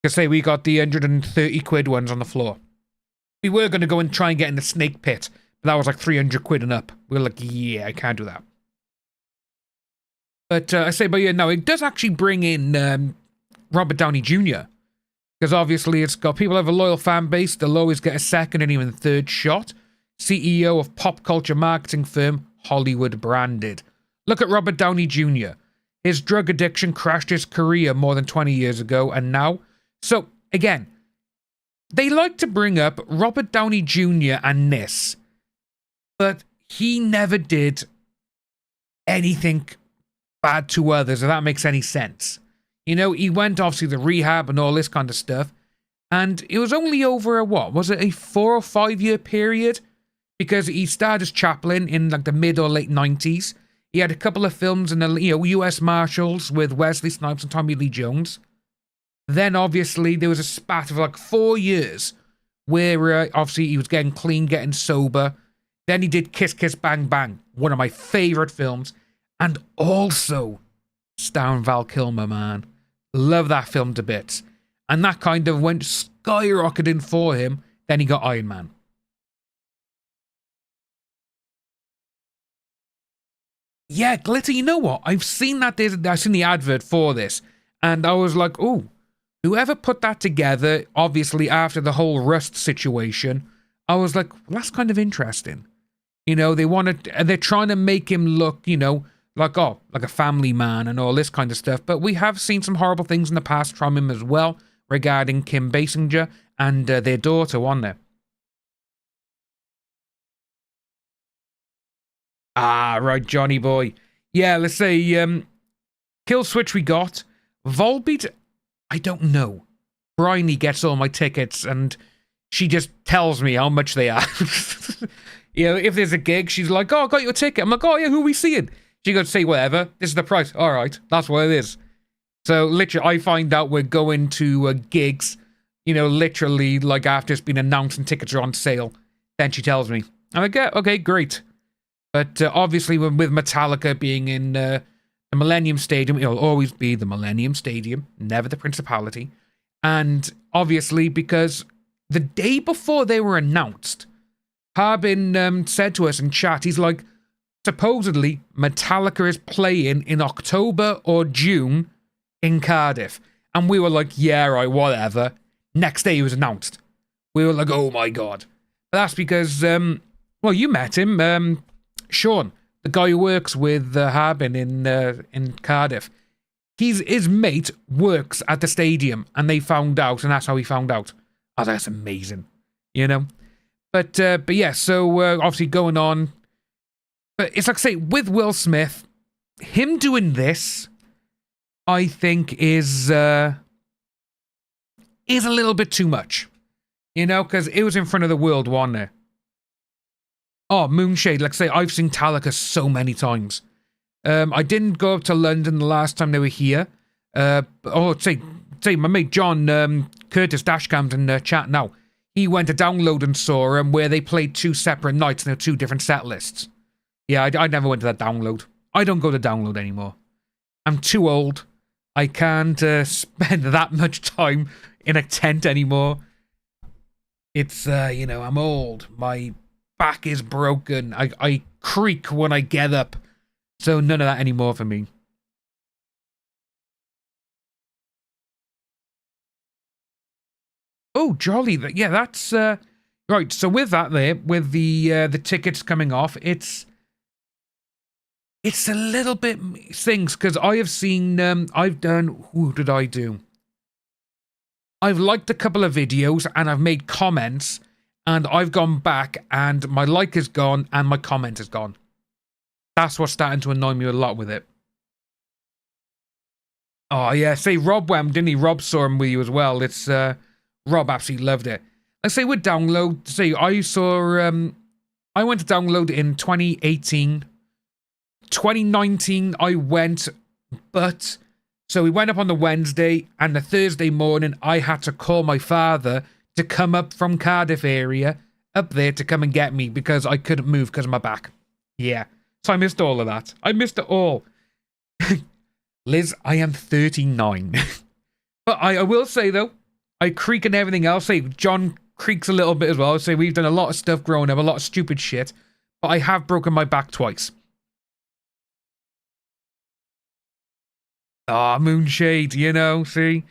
I say we got the 130 quid ones on the floor. We were going to go and try and get in the snake pit, but that was like 300 quid and up. We were like, yeah, I can't do that. But I say, but yeah, no, it does actually bring in Robert Downey Jr. Because obviously it's got people have a loyal fan base. They'll always get a second and even third shot. CEO of pop culture marketing firm Hollywood Branded. Look at Robert Downey Jr. His drug addiction crashed his career more than 20 years ago, and now... So, again, they like to bring up Robert Downey Jr. and this, but he never did anything bad to others, if that makes any sense. You know, he went obviously to rehab and all this kind of stuff, and it was only over a, what, was it a 4 or 5 year period? Because he started as chaplain in like the mid or late 90s. He had a couple of films in the U.S. Marshals with Wesley Snipes and Tommy Lee Jones. Then obviously there was a spat of like 4 years where obviously he was getting clean, getting sober. Then he did Kiss Kiss Bang Bang, one of my favourite films. And also starring Val Kilmer, man. Love that film to bits. And that kind of went skyrocketing for him. Then he got Iron Man. Yeah, Glitter, you know what? I've seen that. I've seen the advert for this. And I was like, oh, whoever put that together, obviously after the whole Rust situation, I was like, well, that's kind of interesting. You know, they're trying to make him look, you know, like, oh, like a family man and all this kind of stuff. But we have seen some horrible things in the past from him as well regarding Kim Basinger and their daughter on there. Ah, right, Johnny boy. Yeah, let's say, Kill Switch we got. Volbeat, I don't know. Bryony gets all my tickets and she just tells me how much they are. You know, if there's a gig, she's like, oh, I got you a ticket. I'm like, oh, yeah, who are we seeing? She goes, say whatever. This is the price. All right, that's what it is. So, literally, I find out we're going to gigs, you know, literally, like, after it's been announced and tickets are on sale. Then she tells me. I'm like, yeah, okay, great. But obviously, with Metallica being in the Millennium Stadium, it'll always be the Millennium Stadium, never the Principality. And obviously, because the day before they were announced, Harbin said to us in chat, he's like, supposedly, Metallica is playing in October or June in Cardiff. And we were like, yeah, right, whatever. Next day it was announced. We were like, oh my God. But that's because, well, you met him, Sean, the guy who works with Harbin in Cardiff. His mate works at the stadium, and they found out, and that's how he found out. Oh, that's amazing, you know. But yeah, so obviously going on. But it's like I say, with Will Smith, him doing this, I think is a little bit too much, you know, because it was in front of the world, wasn't it? Oh, Moonshade, like I say, I've seen Metallica so many times. I didn't go up to London the last time they were here. Say my mate John Curtis Dashcam's in the chat now. He went to Download and saw them where they played 2 separate nights and they're 2 different set lists. Yeah, I never went to that Download. I don't go to Download anymore. I'm too old. I can't spend that much time in a tent anymore. It's, you know, I'm old. My back is broken. I creak when I get up. So none of that anymore for me. Oh, jolly. Yeah, that's... right, so with that there, with the tickets coming off, it's a little bit things, because I have seen... I've done... Who did I do? I've liked a couple of videos and I've made comments and I've gone back and my like is gone and my comment is gone. That's what's starting to annoy me a lot with it. Oh, yeah. Say Rob went, didn't he? Rob saw him with you as well. It's, Rob absolutely loved it. I say with download, say I saw, I went to download in 2018. 2019, I went, but, so we went up on the Wednesday, and the Thursday morning, I had to call my father to come up from Cardiff area, up there to come and get me, because I couldn't move because of my back. Yeah. So I missed all of that. I missed it all. Liz, I am 39. But I will say, though, I creak and everything else. Say, John creaks a little bit as well. Say, we've done a lot of stuff growing up, a lot of stupid shit. But I have broken my back twice. Ah, Moonshade, you know, see?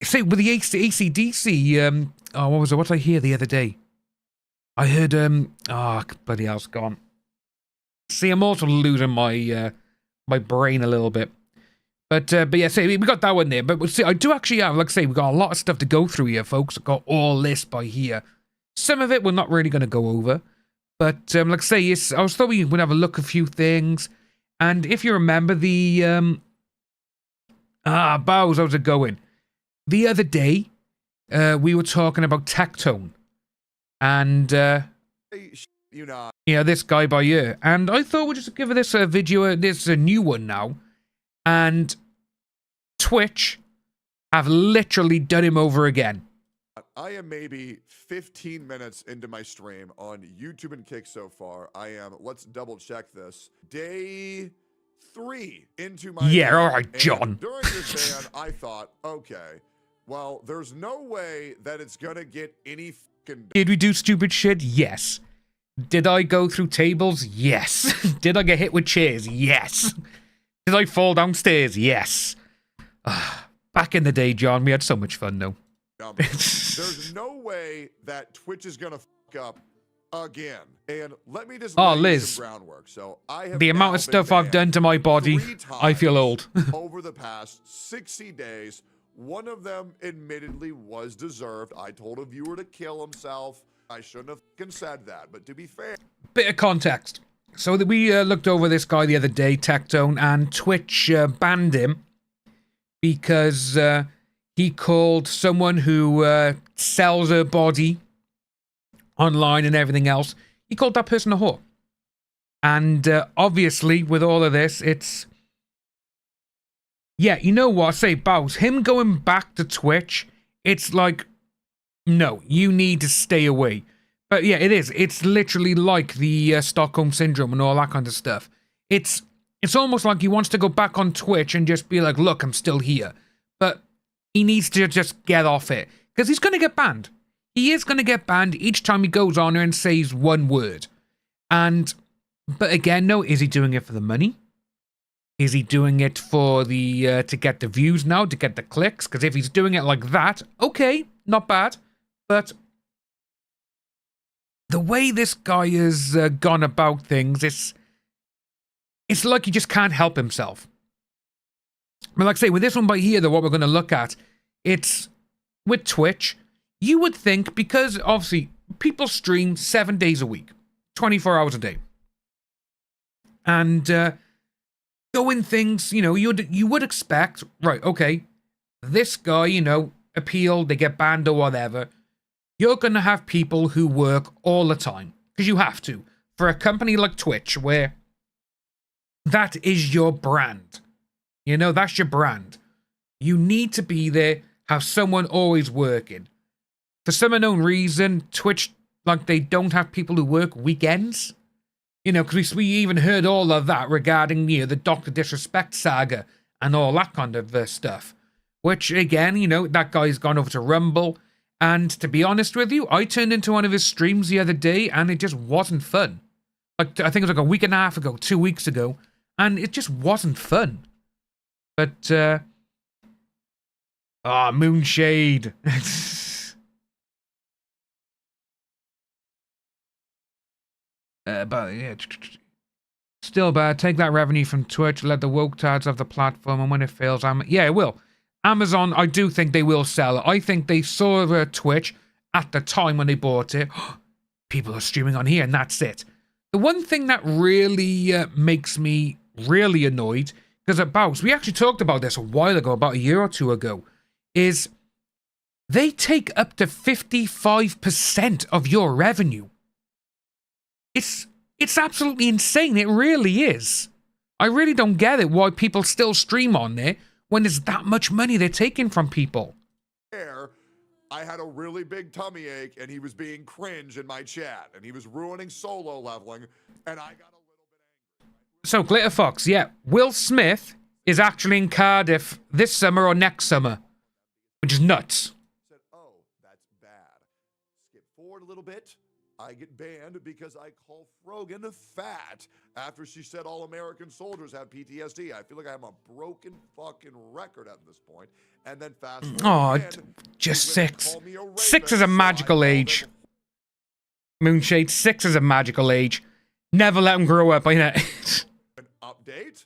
See, with the AC/DC, oh, what was it? What did I hear the other day? I heard, bloody hell's gone. See, I'm also losing my, my brain a little bit. But yeah, see, we got that one there. But see, I do actually have, like I say, we've got a lot of stuff to go through here, folks. I've got all this by here. Some of it we're not really going to go over. But, like I say, I was thought we would have a look at a few things. And if you remember the, Bows, how's it going? The other day, we were talking about Tectone. And, yeah, this guy by here. And I thought we'd just give this a video, this is a new one now. And Twitch have literally done him over again. I am maybe 15 minutes into my stream on YouTube and Kick so far. I am, let's double check this, day 3 into my yeah, ban. all right, John. And during this ban, I thought, okay, well, there's no way that it's gonna get any fucking... Did we do stupid shit? Yes. Did I go through tables? Yes. Did I get hit with chairs? Yes. Did I fall downstairs? Yes. Back in the day, John, we had so much fun, though. There's no way that Twitch is gonna fuck up again. And let me just lay some groundwork. So I have the amount of stuff I've done to my body, I feel old. over the past 60 days. One of them admittedly was deserved. I told a viewer to kill himself. I shouldn't have fucking said that, but to be fair. Bit of context. So that we looked over this guy the other day, Tectone, and Twitch banned him because he called someone who sells her body online and everything else, he called that person a whore. And obviously, with all of this, it's... Yeah, you know what? Say, Bows, him going back to Twitch, it's like, no, you need to stay away. But yeah, it is. It's literally like the Stockholm Syndrome and all that kind of stuff. It's almost like he wants to go back on Twitch and just be like, look, I'm still here. But he needs to just get off it. Because he's going to get banned. He is going to get banned each time he goes on there and says one word. But again, no, is he doing it for the money? Is he doing it for the, to get the views now, to get the clicks? Because if he's doing it like that, okay, not bad. But the way this guy has gone about things, it's like he just can't help himself. But like I say, with this one by here, though, what we're going to look at, it's with Twitch. You would think, because obviously people stream 7 days a week, 24 hours a day. And doing things, you know, you would expect, right, okay, this guy, you know, appealed, they get banned or whatever. You're going to have people who work all the time, because you have to. For a company like Twitch, where that is your brand. You know, that's your brand. You need to be there, have someone always working. For some unknown reason, Twitch, like, they don't have people who work weekends. You know, because we even heard all of that regarding, you know, the Dr. Disrespect saga and all that kind of stuff. Which, again, you know, that guy's gone over to Rumble. And to be honest with you, I turned into one of his streams the other day and it just wasn't fun. Like, I think it was like a week and a half ago, 2 weeks ago. And it just wasn't fun. But, Moonshade. But yeah, still bad. Take that revenue from Twitch, let the woke tards have the platform, and when it fails, yeah, it will. Amazon, I do think they will sell it. I think they saw Twitch at the time when they bought it. People are streaming on here, and that's it. The one thing that really makes me really annoyed, because we actually talked about this a while ago, about a year or two ago, is they take up to 55% of your revenue. It's absolutely insane. It really is. I really don't get it why people still stream on there when there's that much money they're taking from people. I had a really big tummy ache, and he was being cringe in my chat, and he was ruining solo leveling, and I got a little bit angry. So, Glitter Fox, yeah, Will Smith is actually in Cardiff this summer or next summer, which is nuts. Said, oh, that's bad. Skip forward a little bit. I get banned because I call Frogan fat after she said all American soldiers have PTSD. I feel like I'm a broken fucking record at this point. And then fast forward again, just 6. 6 is a magical age. Moonshade, 6 is a magical age. Never let them grow up, I know. An update.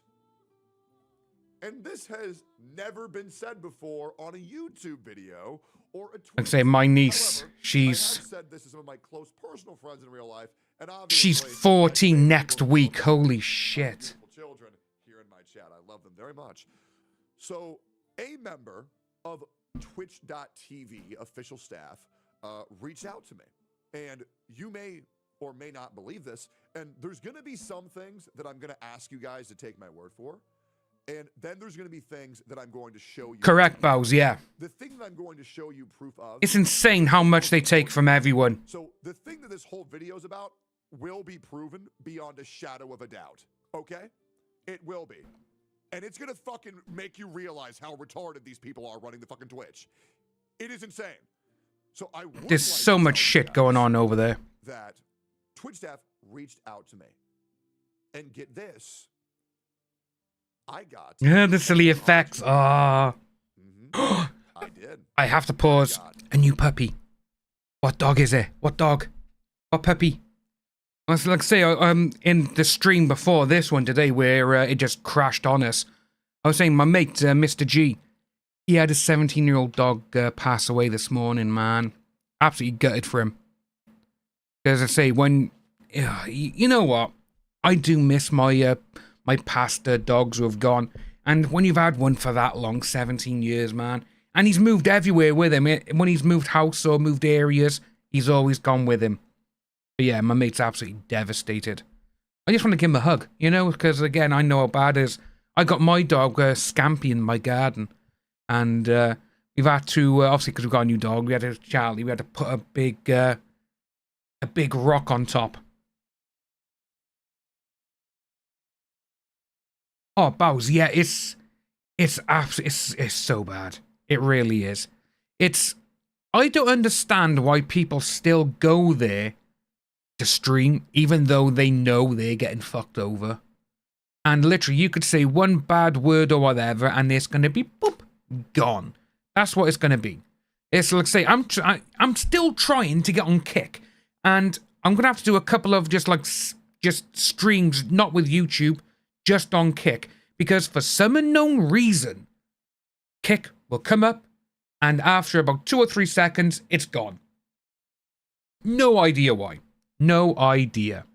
And this has never been said before on a YouTube video or a Twitch. Like I say, my niece, However, she's... I have said this to some of my close personal friends in real life, and she's 14 next week. Holy shit. Children here in my chat. I love them very much. So, a member of Twitch.tv official staff reached out to me. And you may or may not believe this, and there's going to be some things that I'm going to ask you guys to take my word for. And then there's going to be things that I'm going to show you. Correct, Bows, yeah. The thing that I'm going to show you proof of... It's insane how much they take from everyone. So the thing that this whole video is about will be proven beyond a shadow of a doubt. Okay? It will be. And it's going to fucking make you realize how retarded these people are running the fucking Twitch. It is insane. So I would There's so much shit going on over there. That Twitch staff reached out to me. And get this. I got... Yeah, the silly effects. Ah. I did. I have to pause. A new puppy. What dog is it? What dog? What puppy? I was like, say, in the stream before this one today where it just crashed on us, I was saying my mate, Mr. G, he had a 17-year-old dog pass away this morning, man. Absolutely gutted for him. Because I say, when... you know what? I do miss my... my past dogs who have gone. And when you've had one for that long, 17 years, man, and he's moved everywhere with him. When he's moved house or moved areas, he's always gone with him. But yeah, my mate's absolutely devastated. I just want to give him a hug, you know, because again, I know how bad it is. I got my dog, Scampy, in my garden. And we've had to, obviously because we've got a new dog, we had to put a big rock on top. Oh, Bows, yeah, it's so bad. It really is. I don't understand why people still go there to stream, even though they know they're getting fucked over. And literally, you could say one bad word or whatever, and it's going to be, boop, gone. That's what it's going to be. It's like, say, I'm still trying to get on Kick, and I'm going to have to do a couple of just streams, not with YouTube, just on Kick, because for some unknown reason, Kick will come up, and after about 2 or 3 seconds, it's gone. No idea why. No idea.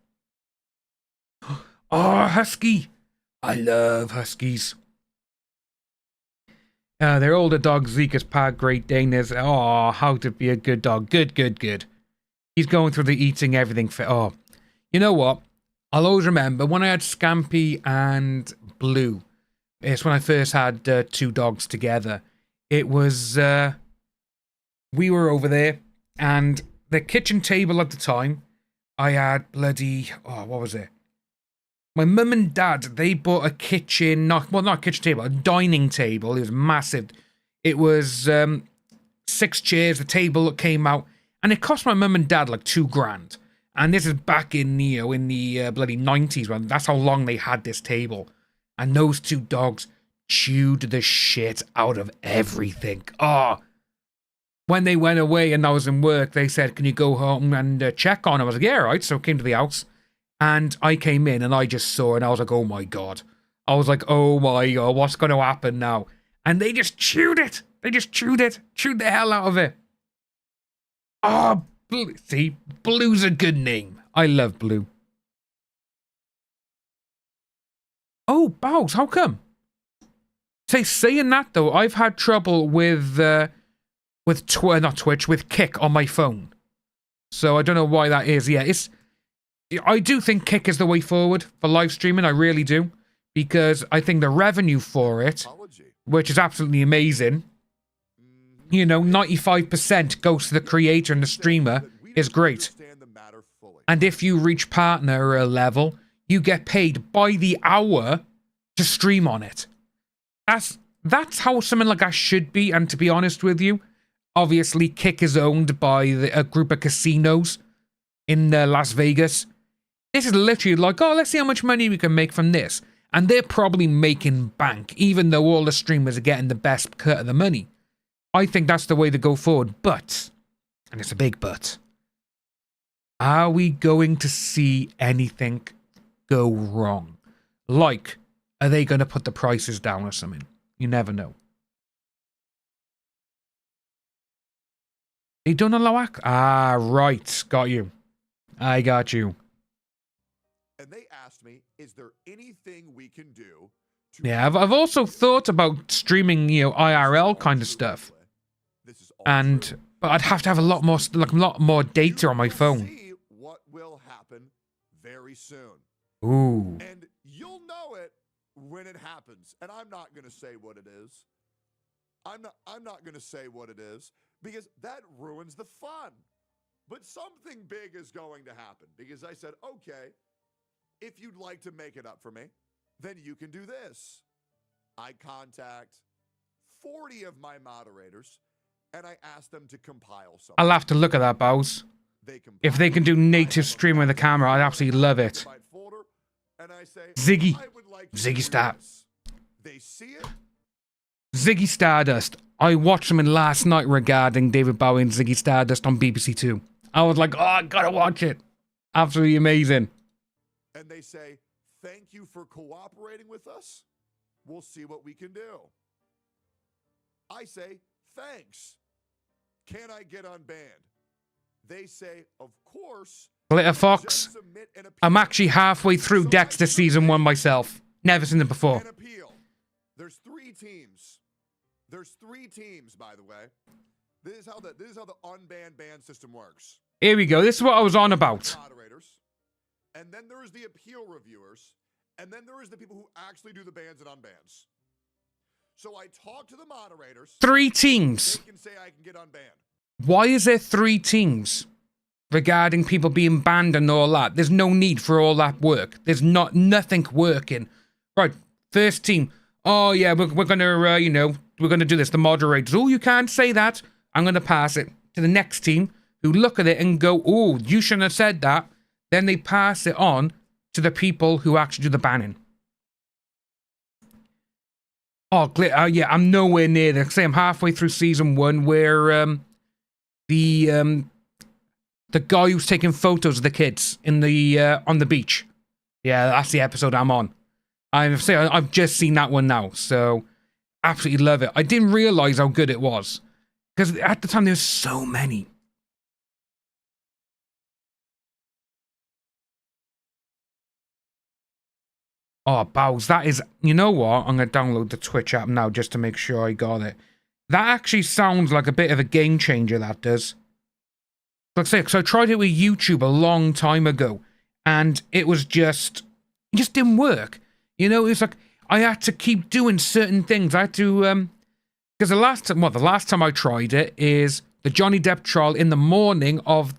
Oh, Husky. I love Huskies. Their older dog, Zika's pug, Great Dane, is, oh, how to be a good dog. Good. He's going through the eating everything. Oh, you know what? I'll always remember when I had Scampy and Blue. It's when I first had 2 dogs together. It was, we were over there, and the kitchen table at the time, I had bloody, what was it? My mum and dad, they bought a kitchen, not a kitchen table, a dining table. It was massive. It was 6 chairs, the table that came out, and it cost my mum and dad like $2,000. And this is back in, in the bloody 90s, when that's how long they had this table. And those 2 dogs chewed the shit out of everything. Oh, when they went away and I was in work, they said, can you go home and check on him? I was like, yeah, right. So I came to the house and I came in and I just saw it and I was like, oh my God. I was like, oh my God, what's going to happen now? And they just chewed it. They just chewed it. Chewed the hell out of it. Oh, Blue. See, Blue's a good name. I love Blue. Oh, Bowles, how come? Saying that, though, I've had trouble with Kick on my phone. So I don't know why that is. Yeah, I do think Kick is the way forward for live streaming. I really do. Because I think the revenue for it, which is absolutely amazing, 95% goes to the creator and the streamer, is great. And if you reach partner level, you get paid by the hour to stream on it. That's how something like that should be. And to be honest with you, obviously Kick is owned by a group of casinos in Las Vegas. This is literally like, oh, let's see how much money we can make from this. And they're probably making bank, even though all the streamers are getting the best cut of the money. I think that's the way to go forward. But, and it's a big but, are we going to see anything go wrong? Like, are they going to put the prices down or something? You never know. They don't allow right. Got you. I got you. And they asked me, is there anything we can do? Yeah, I've also thought about streaming, IRL kind of stuff. But I'd have to have a lot more data on my phone. See what will happen very soon. Ooh. And you'll know it when it happens. And I'm not going to say what it is. I'm not going to say what it is because that ruins the fun. But something big is going to happen because I said, okay, if you'd like to make it up for me, then you can do this. I contact 40 of my moderators and I ask them to compile something. I'll have to look at that, Bowes. If they can do native stream with the camera, I'd absolutely love it. Ziggy Star. They see it? Ziggy Stardust. I watched something last night regarding David Bowie and Ziggy Stardust on BBC Two. I was like, oh, I gotta watch it. Absolutely amazing. And they say, thank you for cooperating with us. We'll see what we can do. I say, thanks. Can I get unbanned? They say, of course. Glitter Fox. I'm actually halfway through Dexter Season 1 myself. Never seen it before. There's 3 teams. There's 3 teams, by the way. This is how the unbanned ban system works. Here we go. This is what I was on about. And then there is the appeal reviewers. And then there is the people who actually do the bans and unbans. So I talk to the moderators. 3 teams. They can say I can get unbanned. Why is there 3 teams regarding people being banned and all that? There's no need for all that work. There's nothing working. Right, first team. Oh yeah, we're gonna we're gonna do this. The moderators. Oh, you can't say that. I'm gonna pass it to the next team who look at it and go, oh, you shouldn't have said that. Then they pass it on to the people who actually do the banning. Oh, yeah, I'm nowhere near there. Say I'm halfway through season 1 where the guy who's taking photos of the kids in the on the beach. Yeah, that's the episode I'm on. I've just seen that one now, so absolutely love it. I didn't realize how good it was because at the time there was so many. Oh, Bowes, that is... You know what? I'm going to download the Twitch app now just to make sure I got it. That actually sounds like a bit of a game changer, that does. Like I say, because I tried it with YouTube a long time ago, and it was just... It just didn't work. You know, it's like I had to keep doing certain things. I had to... Because the last time I tried it is the Johnny Depp trial in the morning of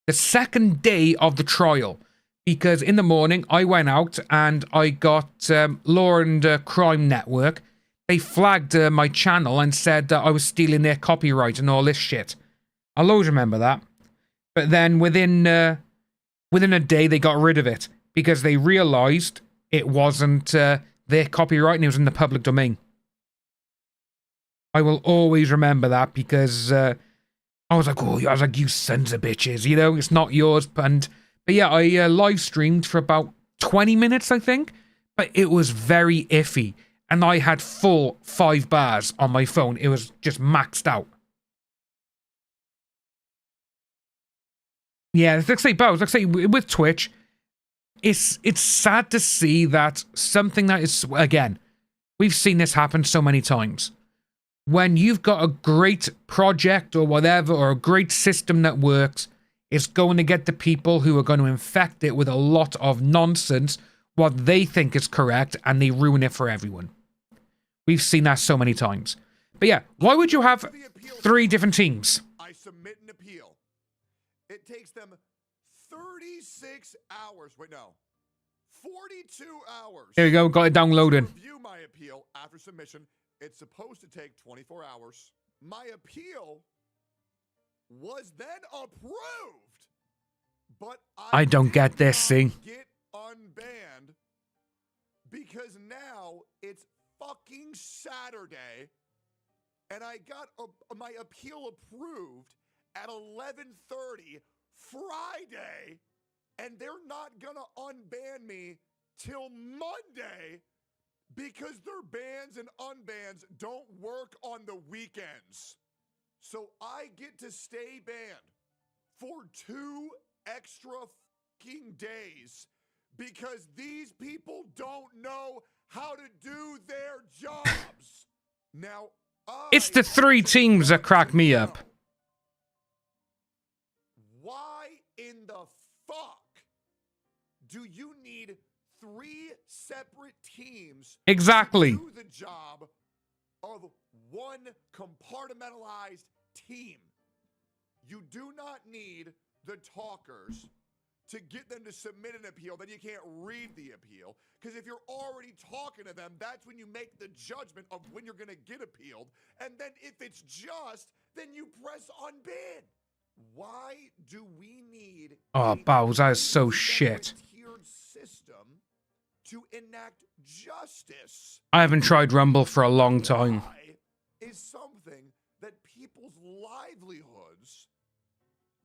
the second day of the trial. Because in the morning, I went out and I got Law and Crime Network. They flagged my channel and said that I was stealing their copyright and all this shit. I'll always remember that. But then within a day, they got rid of it. Because they realized it wasn't their copyright and it was in the public domain. I will always remember that because I was like, you sons of bitches, you know, it's not yours. But yeah, I live streamed for about 20 minutes, I think. But it was very iffy. and I had full 5 bars on my phone. It was just maxed out. Yeah, like I say, with Twitch, it's sad to see that something that is, again, we've seen this happen so many times. When you've got a great project or whatever, or a great system that works, it's going to get the people who are going to infect it with a lot of nonsense, what they think is correct, and they ruin it for everyone. We've seen that so many times. But yeah, why would you have 3 different teams? I submit an appeal. It takes them 36 hours. Wait, no. 42 hours. Here we go, got it downloaded. Review my appeal after submission. It's supposed to take 24 hours. My appeal was then approved. But I don't get this, see? Get unbanned because now it's fucking Saturday and I got my appeal approved at 11:30 Friday, and they're not gonna unban me till Monday because their bans and unbans don't work on the weekends. So I get to stay banned for 2 extra fucking days because these people don't know how to do their jobs. Now, It's the 3 teams that crack me up. why in the fuck do you need 3 separate teams Exactly. to do the job of one compartmentalized team? You do not need the talkers to get them to submit an appeal, then you can't read the appeal. Because if you're already talking to them, that's when you make the judgment of when you're going to get appealed. And then if it's just, then you press unban. Why do we need Oh, Bowles, that is so shit. tiered system to enact justice? I haven't tried Rumble for a long time. Why is something that people's livelihoods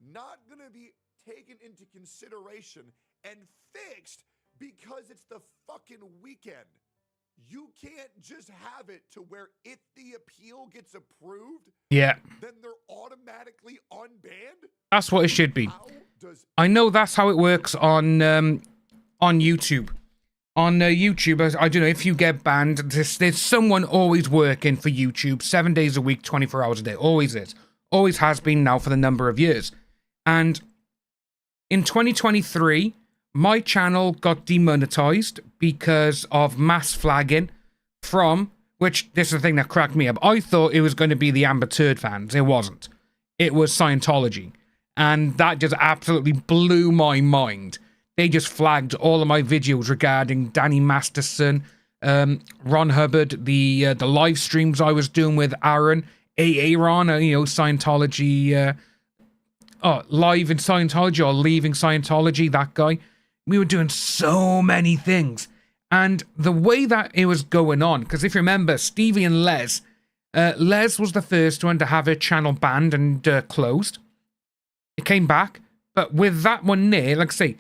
not going to be taken into consideration and fixed because it's the fucking weekend? You can't just have it to where if the appeal gets approved, Yeah. then they're automatically unbanned? That's what it should be. I know that's how it works on YouTube. On YouTube, I don't know, if you get banned, there's someone always working for YouTube 7 days a week, 24 hours a day. Always is. Always has been now for the number of years. And in 2023, my channel got demonetized because of mass flagging from, which this is the thing that cracked me up. I thought it was going to be the Amber Turd fans. It wasn't. It was Scientology. And that just absolutely blew my mind. They just flagged all of my videos regarding Danny Masterson, Ron Hubbard, the live streams I was doing with Aaron, Aaron, Scientology, live in Scientology or leaving Scientology, that guy. We were doing so many things. And the way that it was going on, because if you remember, Stevie and Les was the first one to have her channel banned and closed. It came back, but with that one there, like I say,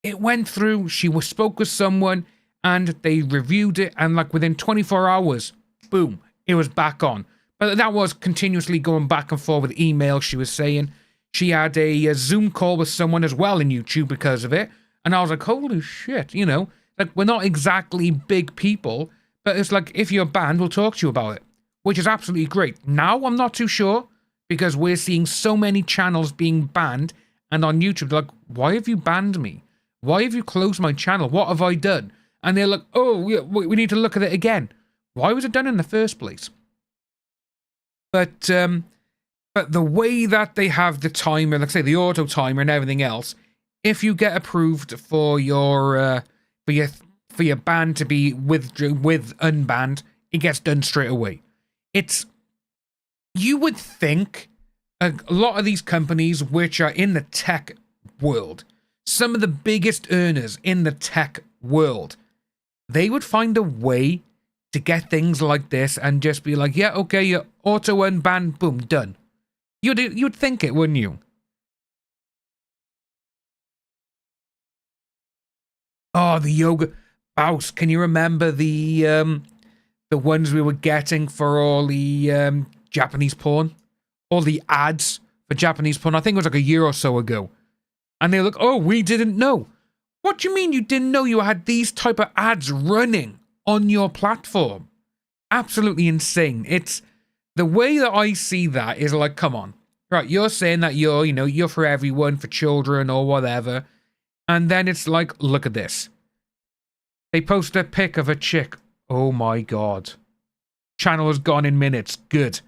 it went through, spoke with someone, and they reviewed it, and like within 24 hours, boom, it was back on. But that was continuously going back and forth with emails, she was saying. She had a Zoom call with someone as well in YouTube because of it. And I was like, holy shit, like we're not exactly big people, but it's like, if you're banned, we'll talk to you about it, which is absolutely great. Now, I'm not too sure because we're seeing so many channels being banned, and on YouTube, they're like, why have you banned me? Why have you closed my channel? What have I done? And they're like, oh, we need to look at it again. Why was it done in the first place? But the way that they have the timer, like say the auto timer and everything else, if you get approved for your ban to be with unbanned, it gets done straight away. You would think a lot of these companies which are in the tech world, some of the biggest earners in the tech world, they would find a way to get things like this and just be like, yeah, okay, you auto unban, boom, done. You'd think it, wouldn't you? Oh, the yoga. Bouse, can you remember the the ones we were getting for all the Japanese porn, all the ads for Japanese porn. I think it was like a year or so ago. And they were like, oh, we didn't know. What do you mean you didn't know you had these type of ads running on your platform? Absolutely insane. It's the way that I see that is like, come on. Right, you're saying that you're for everyone, for children or whatever. And then it's like, look at this. They post a pic of a chick. Oh my God. Channel has gone in minutes. Good.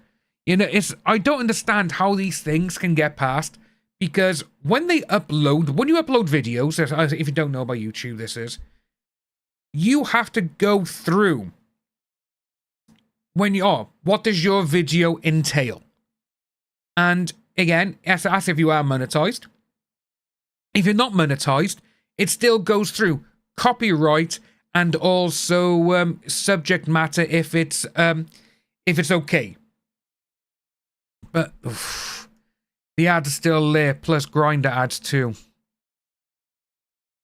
You know, I don't understand how these things can get past, because when you upload videos, if you don't know about YouTube, this is, you have to go through what does your video entail? And again, as if you are monetized. If you're not monetized, it still goes through copyright and also subject matter if it's okay. But the ads are still there, plus Grindr ads too.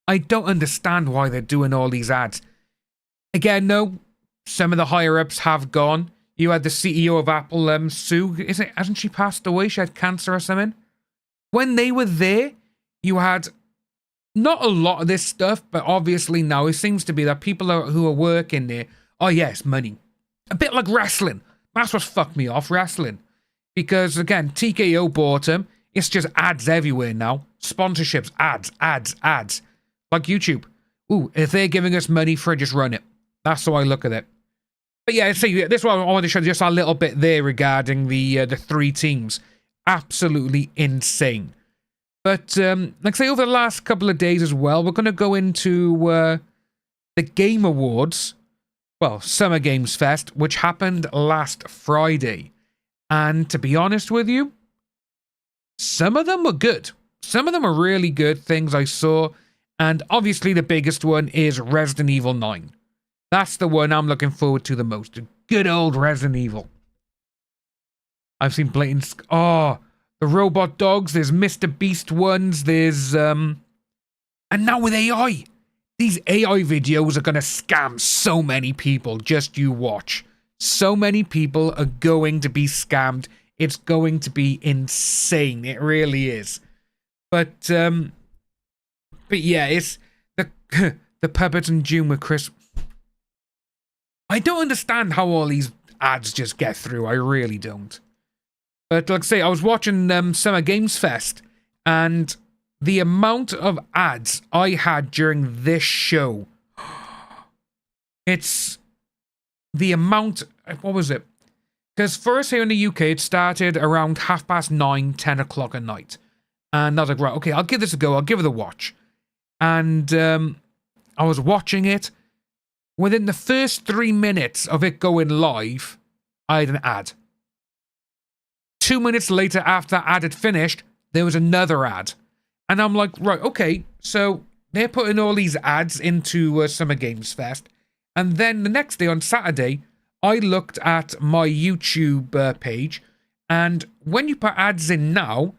I don't understand why they're doing all these ads. Again, no, some of the higher ups have gone. You had the CEO of Apple, Sue, hasn't she passed away? She had cancer or something. When they were there, you had not a lot of this stuff, but obviously now it seems to be that people who are working there, oh yes, money. A bit like wrestling. That's what fucked me off, wrestling. Because again, TKO bought them. It's just ads everywhere now. Sponsorships, ads. Like YouTube. Ooh, if they're giving us money for it, just run it. That's how I look at it. But yeah, see, this is what I wanted to show just a little bit there regarding the three teams. Absolutely insane. But, like I say, over the last couple of days as well, we're going to go into the Game Awards. Well, Summer Games Fest, which happened last Friday. And to be honest with you, some of them were good. Some of them are really good things I saw. And obviously the biggest one is Resident Evil 9. That's the one I'm looking forward to the most. Good old Resident Evil. I've seen blatant... Oh, the robot dogs. There's Mr. Beast ones. There's... And now with AI. These AI videos are going to scam so many people. Just you watch. So many people are going to be scammed. It's going to be insane. It really is. But yeah, it's... The Puppets and June with Chris... I don't understand how all these ads just get through. I really don't. But like I say, I was watching Summer Games Fest, and the amount of ads I had during this show, it's the amount... What was it? Because first here in the UK, it started around 9:30, 10 o'clock at night. And I was like, right, okay, I'll give this a go. I'll give it a watch. And I was watching it. Within the first 3 minutes of it going live, I had an ad. 2 minutes later, after that ad had finished, there was another ad. And I'm like, right, okay, so they're putting all these ads into Summer Games Fest. And then the next day on Saturday, I looked at my YouTube page. And when you put ads in now,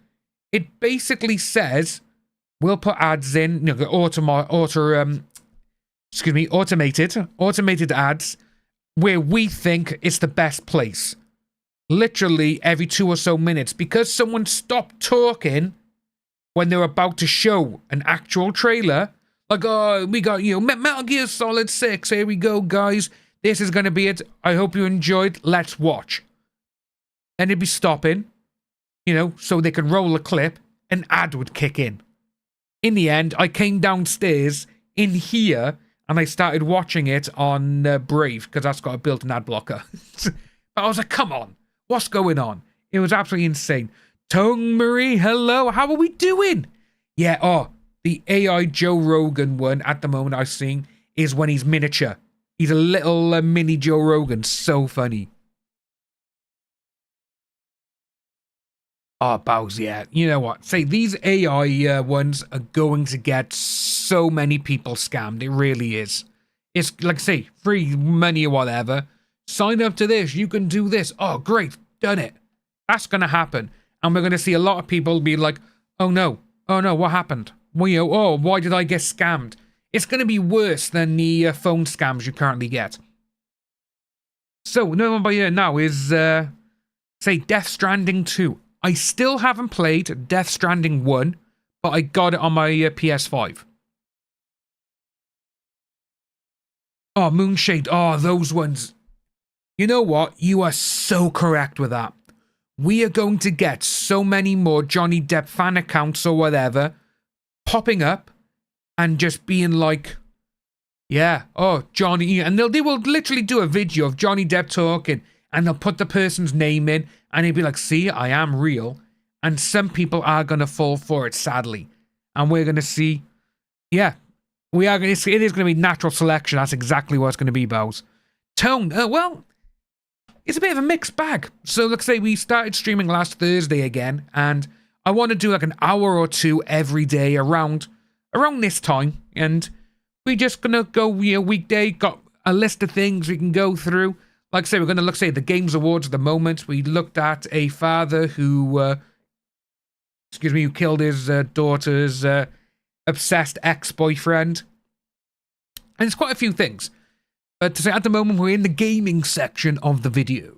it basically says, we'll put ads in, automated ads where we think it's the best place. Literally every 2 or so minutes, because someone stopped talking when they were about to show an actual trailer. Like, oh, we got, Metal Gear Solid 6. Here we go, guys. This is going to be it. I hope you enjoyed. Let's watch. Then it'd be stopping, so they can roll a clip. An ad would kick in. In the end, I came downstairs in here and I started watching it on Brave, because that's got a built-in ad blocker. But I was like, come on, what's going on? It was absolutely insane. Tongue Marie, hello, how are we doing? Yeah, the AI Joe Rogan one at the moment I've seen is when he's miniature. He's a little mini Joe Rogan, so funny. Oh, Bowser, yeah. You know what? Say, these AI ones are going to get so many people scammed. It really is. It's, like I say, free money or whatever. Sign up to this. You can do this. Oh, great. Done it. That's going to happen. And we're going to see a lot of people be like, oh, no. Oh, no. What happened? Well, why did I get scammed? It's going to be worse than the phone scams you currently get. So, no one by here now is, say, Death Stranding 2. I still haven't played Death Stranding 1, but I got it on my PS5. Oh, Moonshade. Oh, those ones. You know what? You are so correct with that. We are going to get so many more Johnny Depp fan accounts or whatever popping up and just being like, yeah, oh, Johnny. And they will literally do a video of Johnny Depp talking and they'll put the person's name in and he'll be like, see, I am real. And some people are going to fall for it, sadly. And we're going to see, yeah, we are going to see, it is going to be natural selection. That's exactly what it's going to be, Bows. Tone, well, it's a bit of a mixed bag. So let's say we started streaming last Thursday again, and I want to do like an hour or two every day around this time. And we're just going to go, weekday, got a list of things we can go through. Like I say, we're going to look, say, the Games Awards at the moment. We looked at a father who, who killed his daughter's obsessed ex-boyfriend. And it's quite a few things. But to say, at the moment, we're in the gaming section of the video.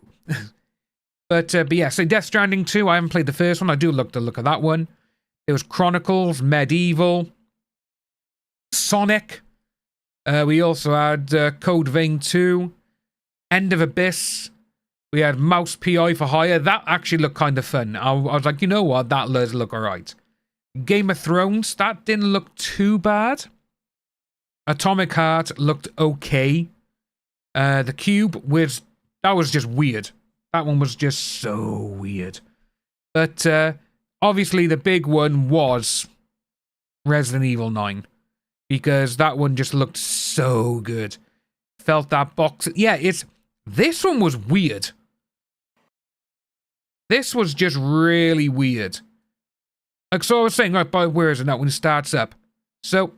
but yeah, so Death Stranding 2, I haven't played the first one. I do look at that one. There was Chronicles, Medieval, Sonic. We also had Code Vein 2, End of Abyss. We had Mouse PI for Hire. That actually looked kind of fun. I was like, you know what? That does look alright. Game of Thrones, that didn't look too bad. Atomic Heart looked okay. The Cube that was just weird. That one was just so weird. But obviously the big one was Resident Evil 9. Because that one just looked so good. Felt that box. Yeah, this one was weird. This was just really weird. Like, so I was saying, right, but where is it now when it starts up? So,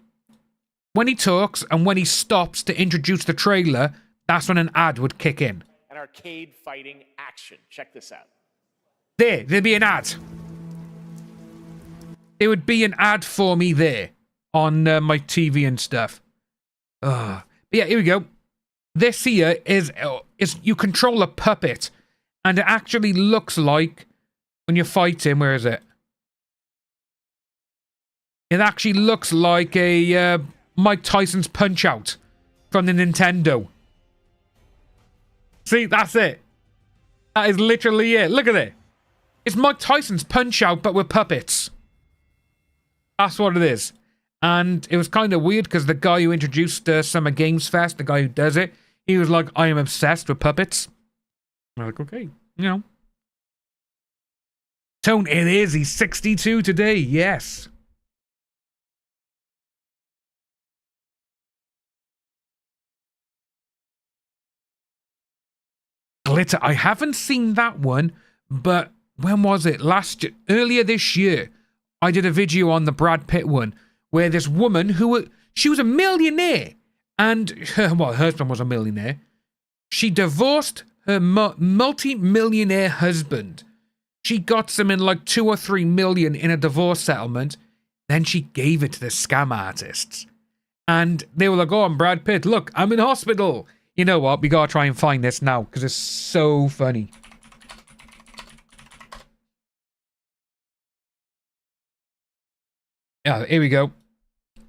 when he talks and when he stops to introduce the trailer, that's when an ad would kick in. An arcade fighting action. Check this out. There'd be an ad. There would be an ad for me there on my TV and stuff. But yeah, here we go. This here is you control a puppet, and it actually looks like when you fight him. Where is it? It actually looks like a Mike Tyson's Punch-Out from the Nintendo. See, that's it. That is literally it. Look at it. It's Mike Tyson's Punch-Out, but with puppets. That's what it is. And it was kind of weird because the guy who introduced Summer Games Fest, the guy who does it, he was like, I am obsessed with puppets. I'm like, okay, you know. Tone, it is. He's 62 today, yes. Glitter, I haven't seen that one, but when was it? Earlier this year, I did a video on the Brad Pitt one, where this woman she was a millionaire, and her husband was a millionaire. She divorced her multi-millionaire husband. She got some in like 2 or 3 million in a divorce settlement. Then she gave it to the scam artists. And they were like, oh, I'm Brad Pitt. Look, I'm in hospital. You know what? We gotta try and find this now, because it's so funny. Yeah, here we go.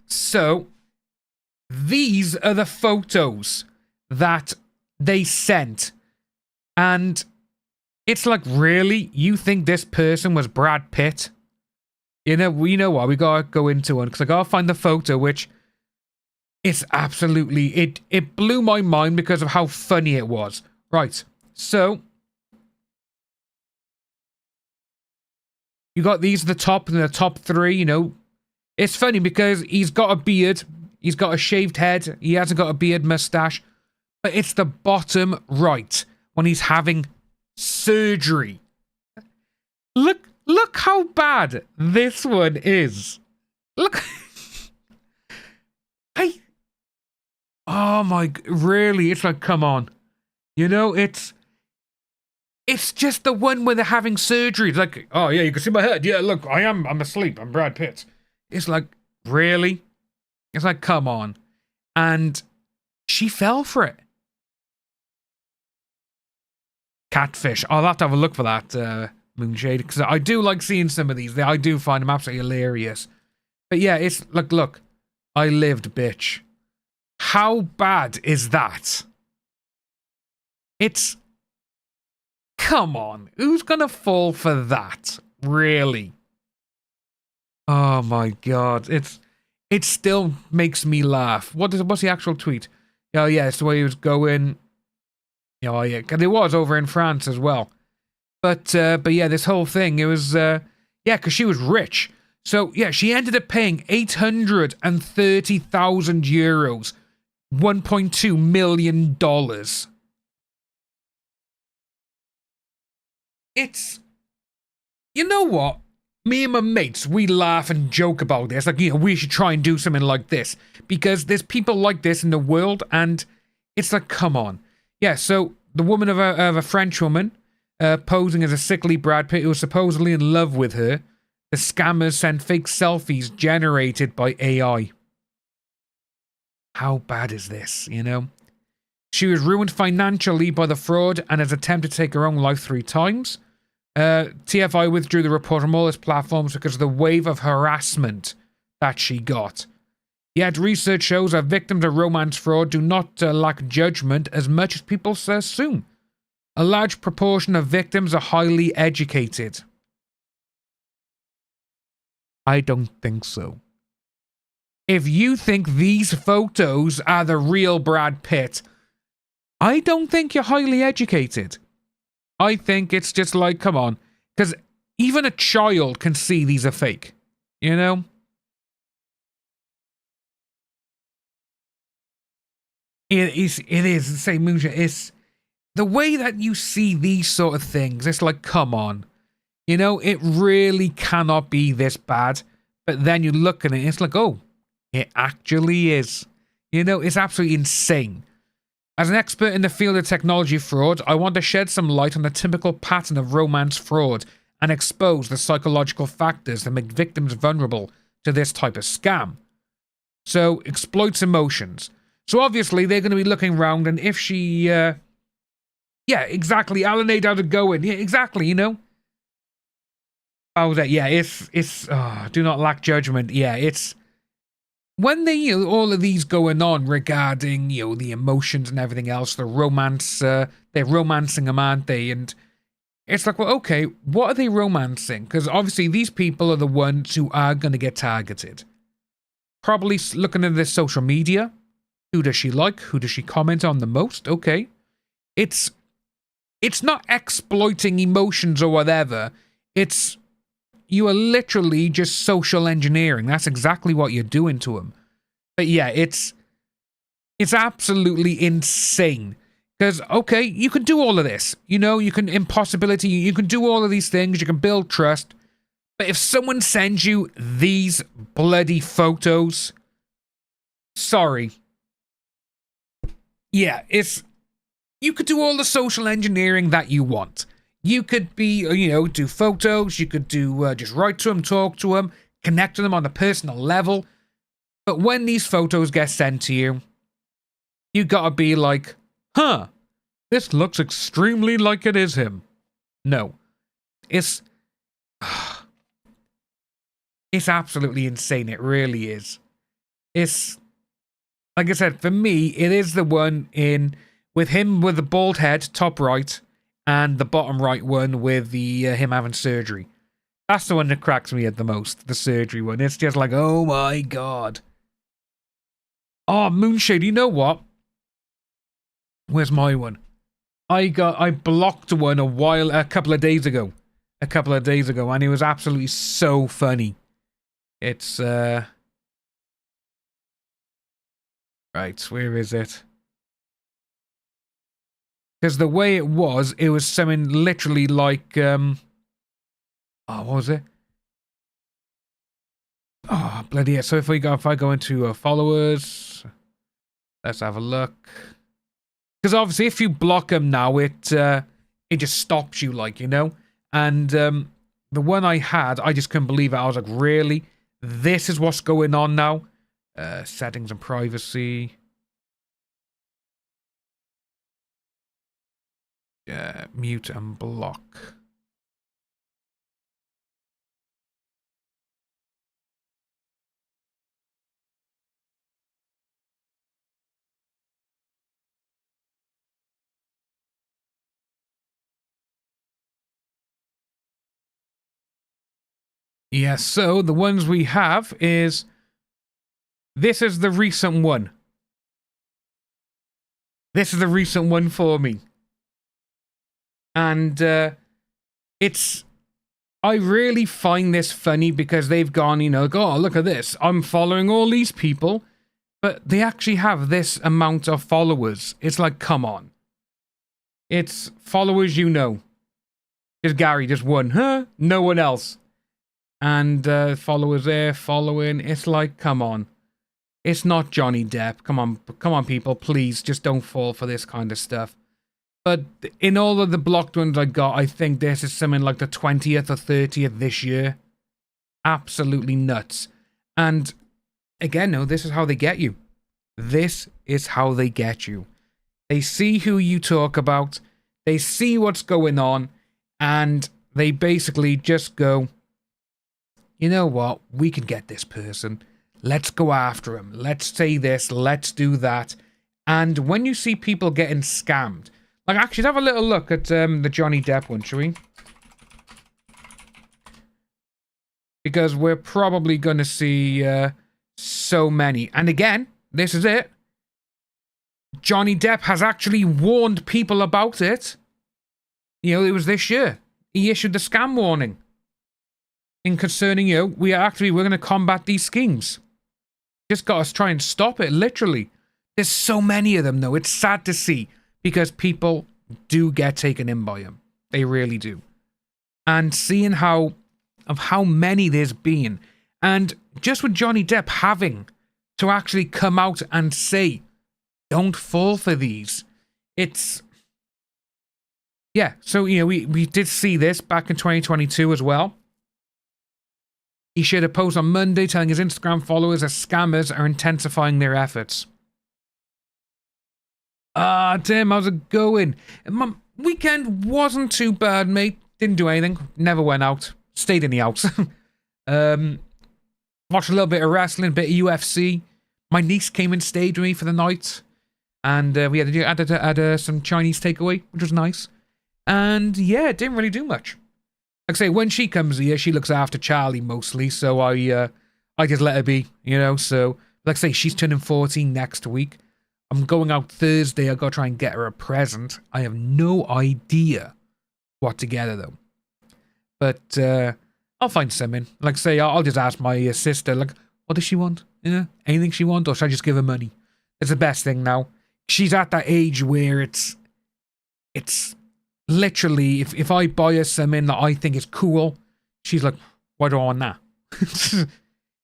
So, these are the photos that they sent. And it's like, really? You think this person was Brad Pitt? You know what? We gotta go into one, because I gotta find the photo, which... It's absolutely... It blew my mind because of how funny it was. Right, so... You got these at the top, and the top 3, you know... It's funny because he's got a beard, he's got a shaved head, he hasn't got a beard mustache, but it's the bottom right when he's having surgery. Look how bad this one is. Look. Oh my, really? It's like, come on. You know, it's just the one where they're having surgery. It's like, oh yeah, you can see my head. Yeah, look, I'm asleep. I'm Brad Pitt. It's like, really? It's like, come on. And she fell for it. catfish. I'll have to have a look for that, Moonshade, because I do like seeing some of these. I do find them absolutely hilarious. But yeah, it's, look, I lived, bitch. How bad is that? It's, come on, who's gonna fall for that? Really? Oh my god, it still makes me laugh. What's the actual tweet? Oh yeah, it's the way he was going. Oh yeah, because it was over in France as well. But yeah, this whole thing, it was, yeah, because she was rich. So yeah, she ended up paying 830,000 euros, $1.2 million. It's, you know what? Me and my mates, we laugh and joke about this. Like, you know, we should try and do something like this. Because there's people like this in the world, and it's like, come on. Yeah, so the woman of a French woman, posing as a sickly Brad Pitt who was supposedly in love with her. The scammers sent fake selfies generated by AI. How bad is this, you know? She was ruined financially by the fraud and has attempted to take her own life 3 times. TFI withdrew the report from all its platforms because of the wave of harassment that she got. Yet research shows that victims of romance fraud do not lack judgment as much as people assume. A large proportion of victims are highly educated. I don't think so. If you think these photos are the real Brad Pitt, I don't think you're highly educated. I think it's just like, come on. Because even a child can see these are fake. You know? It is the same moonshine. It's the way that you see these sort of things. It's like, come on. You know, it really cannot be this bad. But then you look at it, it's like, oh, it actually is. You know, it's absolutely insane. As an expert in the field of technology fraud, I want to shed some light on the typical pattern of romance fraud and expose the psychological factors that make victims vulnerable to this type of scam. So, exploits emotions. So obviously, they're going to be looking around, and if she, yeah, exactly, Alan A. how's it going? Yeah, exactly, you know? Oh, that, yeah, it's, do not lack judgment. Yeah, it's, when they, you know, all of these going on regarding, you know, the emotions and everything else, the romance, they're romancing them, aren't they? And it's like, well, okay, what are they romancing? Because obviously these people are the ones who are going to get targeted. Probably looking at their social media. Who does she like? Who does she comment on the most? Okay. It's not exploiting emotions or whatever. It's, you are literally just social engineering. That's exactly what you're doing to them. But yeah, it's absolutely insane. Because, okay, you can do all of this. You know, you can impossibility, you can do all of these things, you can build trust. But if someone sends you these bloody photos, sorry. Yeah, you could do all the social engineering that you want. You could be, you know, do photos, you could do, just write to them, talk to them, connect to them on a personal level. But when these photos get sent to you, you gotta be like, huh, this looks extremely like it is him. No. It's absolutely insane, it really is. It's, like I said, for me, it is the one with him with the bald head, top right, and the bottom right one with the him having surgery. That's the one that cracks me at the most, the surgery one. It's just like, oh my god. Oh, Moonshade, you know what? Where's my one? I blocked one a couple of days ago. And it was absolutely so funny. It's, right, where is it? Because the way it was something literally like, what was it? Oh, bloody yeah. So if I go into followers, let's have a look. Because obviously if you block them now, it just stops you, like, you know? And the one I had, I just couldn't believe it. I was like, really? This is what's going on now? Settings and privacy. mute and block. Yeah, so the ones we have is... This is the recent one. This is the recent one for me. And it's... I really find this funny because they've gone, you know, oh, look at this. I'm following all these people. But they actually have this amount of followers. It's like, come on. It's followers you know. Just Gary, just one. Huh? No one else. And followers there, following. It's like, come on. It's not Johnny Depp. Come on, people. Please, just don't fall for this kind of stuff. But in all of the blocked ones I got, I think this is something like the 20th or 30th this year. Absolutely nuts. And again, no, this is how they get you. This is how they get you. They see who you talk about. They see what's going on. And they basically just go, you know what? We can get this person. Let's go after him. Let's say this. Let's do that. And when you see people getting scammed, like actually have a little look at the Johnny Depp one, shall we? Because we're probably going to see so many. And again, this is it. Johnny Depp has actually warned people about it. You know, it was this year. He issued the scam warning. In concerning you, we're going to combat these schemes. Just got to try and stop it, literally. There's so many of them, though. It's sad to see because people do get taken in by them. They really do. And seeing how many there's been, and just with Johnny Depp having to actually come out and say, don't fall for these. It's... Yeah, so, you know, we did see this back in 2022 as well. He shared a post on Monday telling his Instagram followers that scammers are intensifying their efforts. Tim, how's it going? My weekend wasn't too bad, mate. Didn't do anything. Never went out. Stayed in the house. Watched a little bit of wrestling, a bit of UFC. My niece came and stayed with me for the night. And we had some Chinese takeaway, which was nice. And yeah, didn't really do much. Like I say, when she comes here, she looks after Charlie mostly, so I just let her be, you know. So, like I say, she's turning 14 next week. I'm going out Thursday. I gotta try and get her a present. I have no idea what to get her though. But I'll find something. Like I say, I'll just ask my sister, like, what does she want? You know, anything she wants, or should I just give her money? It's the best thing now. She's at that age where it's literally, if I buy her something that I think is cool, she's like, why do I want that?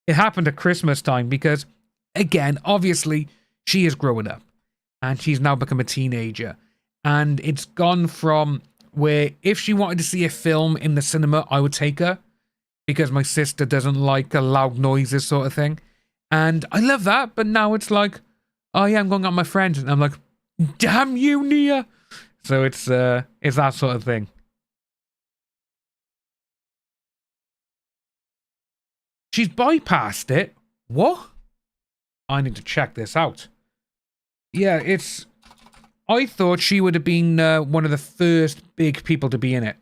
It happened at Christmas time because, again, obviously, she is growing up. And she's now become a teenager. And it's gone from where if she wanted to see a film in the cinema, I would take her. Because my sister doesn't like loud noises sort of thing. And I love that, but now it's like, oh yeah, I'm going out with my friends. And I'm like, damn you, Nia! So it's that sort of thing. She's bypassed it. What? I need to check this out. Yeah, it's... I thought she would have been one of the first big people to be in it.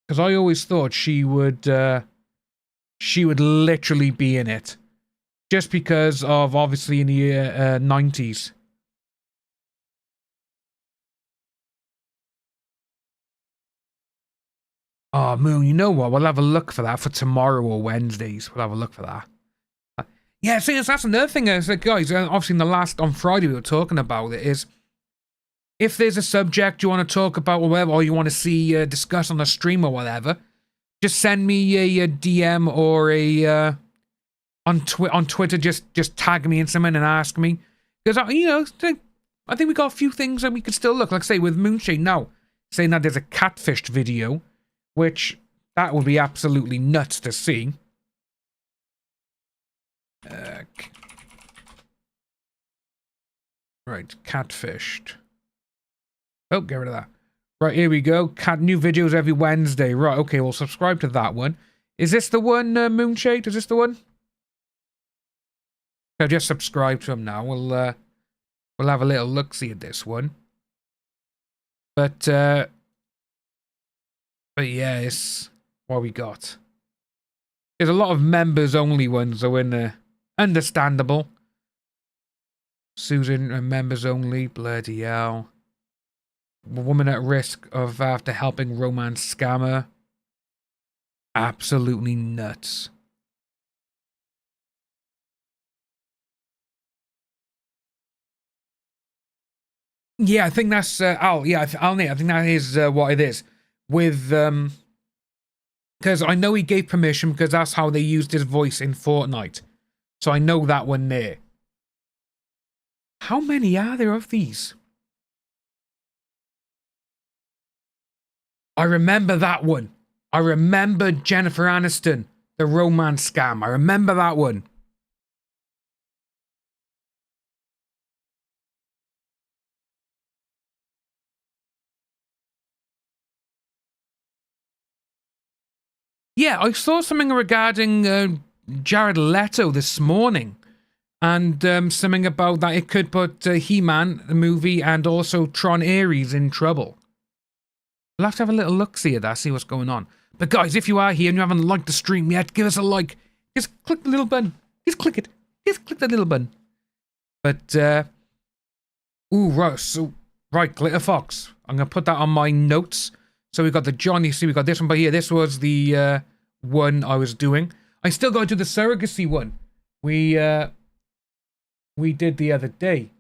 Because I always thought she would literally be in it. Just because of, obviously, in the 90s. Oh, Moon, you know what? We'll have a look for that for tomorrow or Wednesdays. We'll have a look for that. Yeah, see, that's another thing. Like, guys, obviously on Friday we were talking about it, is if there's a subject you want to talk about or whatever, or you want to see discuss on the stream or whatever, just send me a DM or a on Twitter. Just tag me in something and ask me, because I think we got a few things that we could still look. Like say with Moonshade now, saying that there's a catfished video, which that would be absolutely nuts to see. Right, catfished. Oh, get rid of that. Right, here we go. New videos every Wednesday. Right, okay, we'll subscribe to that one. Is this the one, Moonshade? Is this the one? I'll just subscribe to him now. We'll have a little look-see at this one. But yeah, it's what we got. There's a lot of members-only ones, so in there. Understandable. Susan, members only. Bloody hell. Woman at risk of after helping romance scammer. Absolutely nuts. Yeah, I think that's Al. Yeah, I think that is what it is. With because I know he gave permission because that's how they used his voice in Fortnite. So I know that one there. How many are there of these? I remember that one. I remember Jennifer Aniston, the romance scam. I remember that one. Yeah, I saw something regarding Jared Leto this morning. And something about that it could put He-Man, the movie, and also Tron Ares in trouble. We'll have to have a little look-see at that, see what's going on. But guys, if you are here and you haven't liked the stream yet, give us a like. Just click the little button. Just click it. Just click the little button. But, ooh, right, so, right, Glitter Fox. I'm going to put that on my notes. So we got the Johnny, see, we got this one, but here, this was the one I was doing. I still got to do the surrogacy one. We did the other day.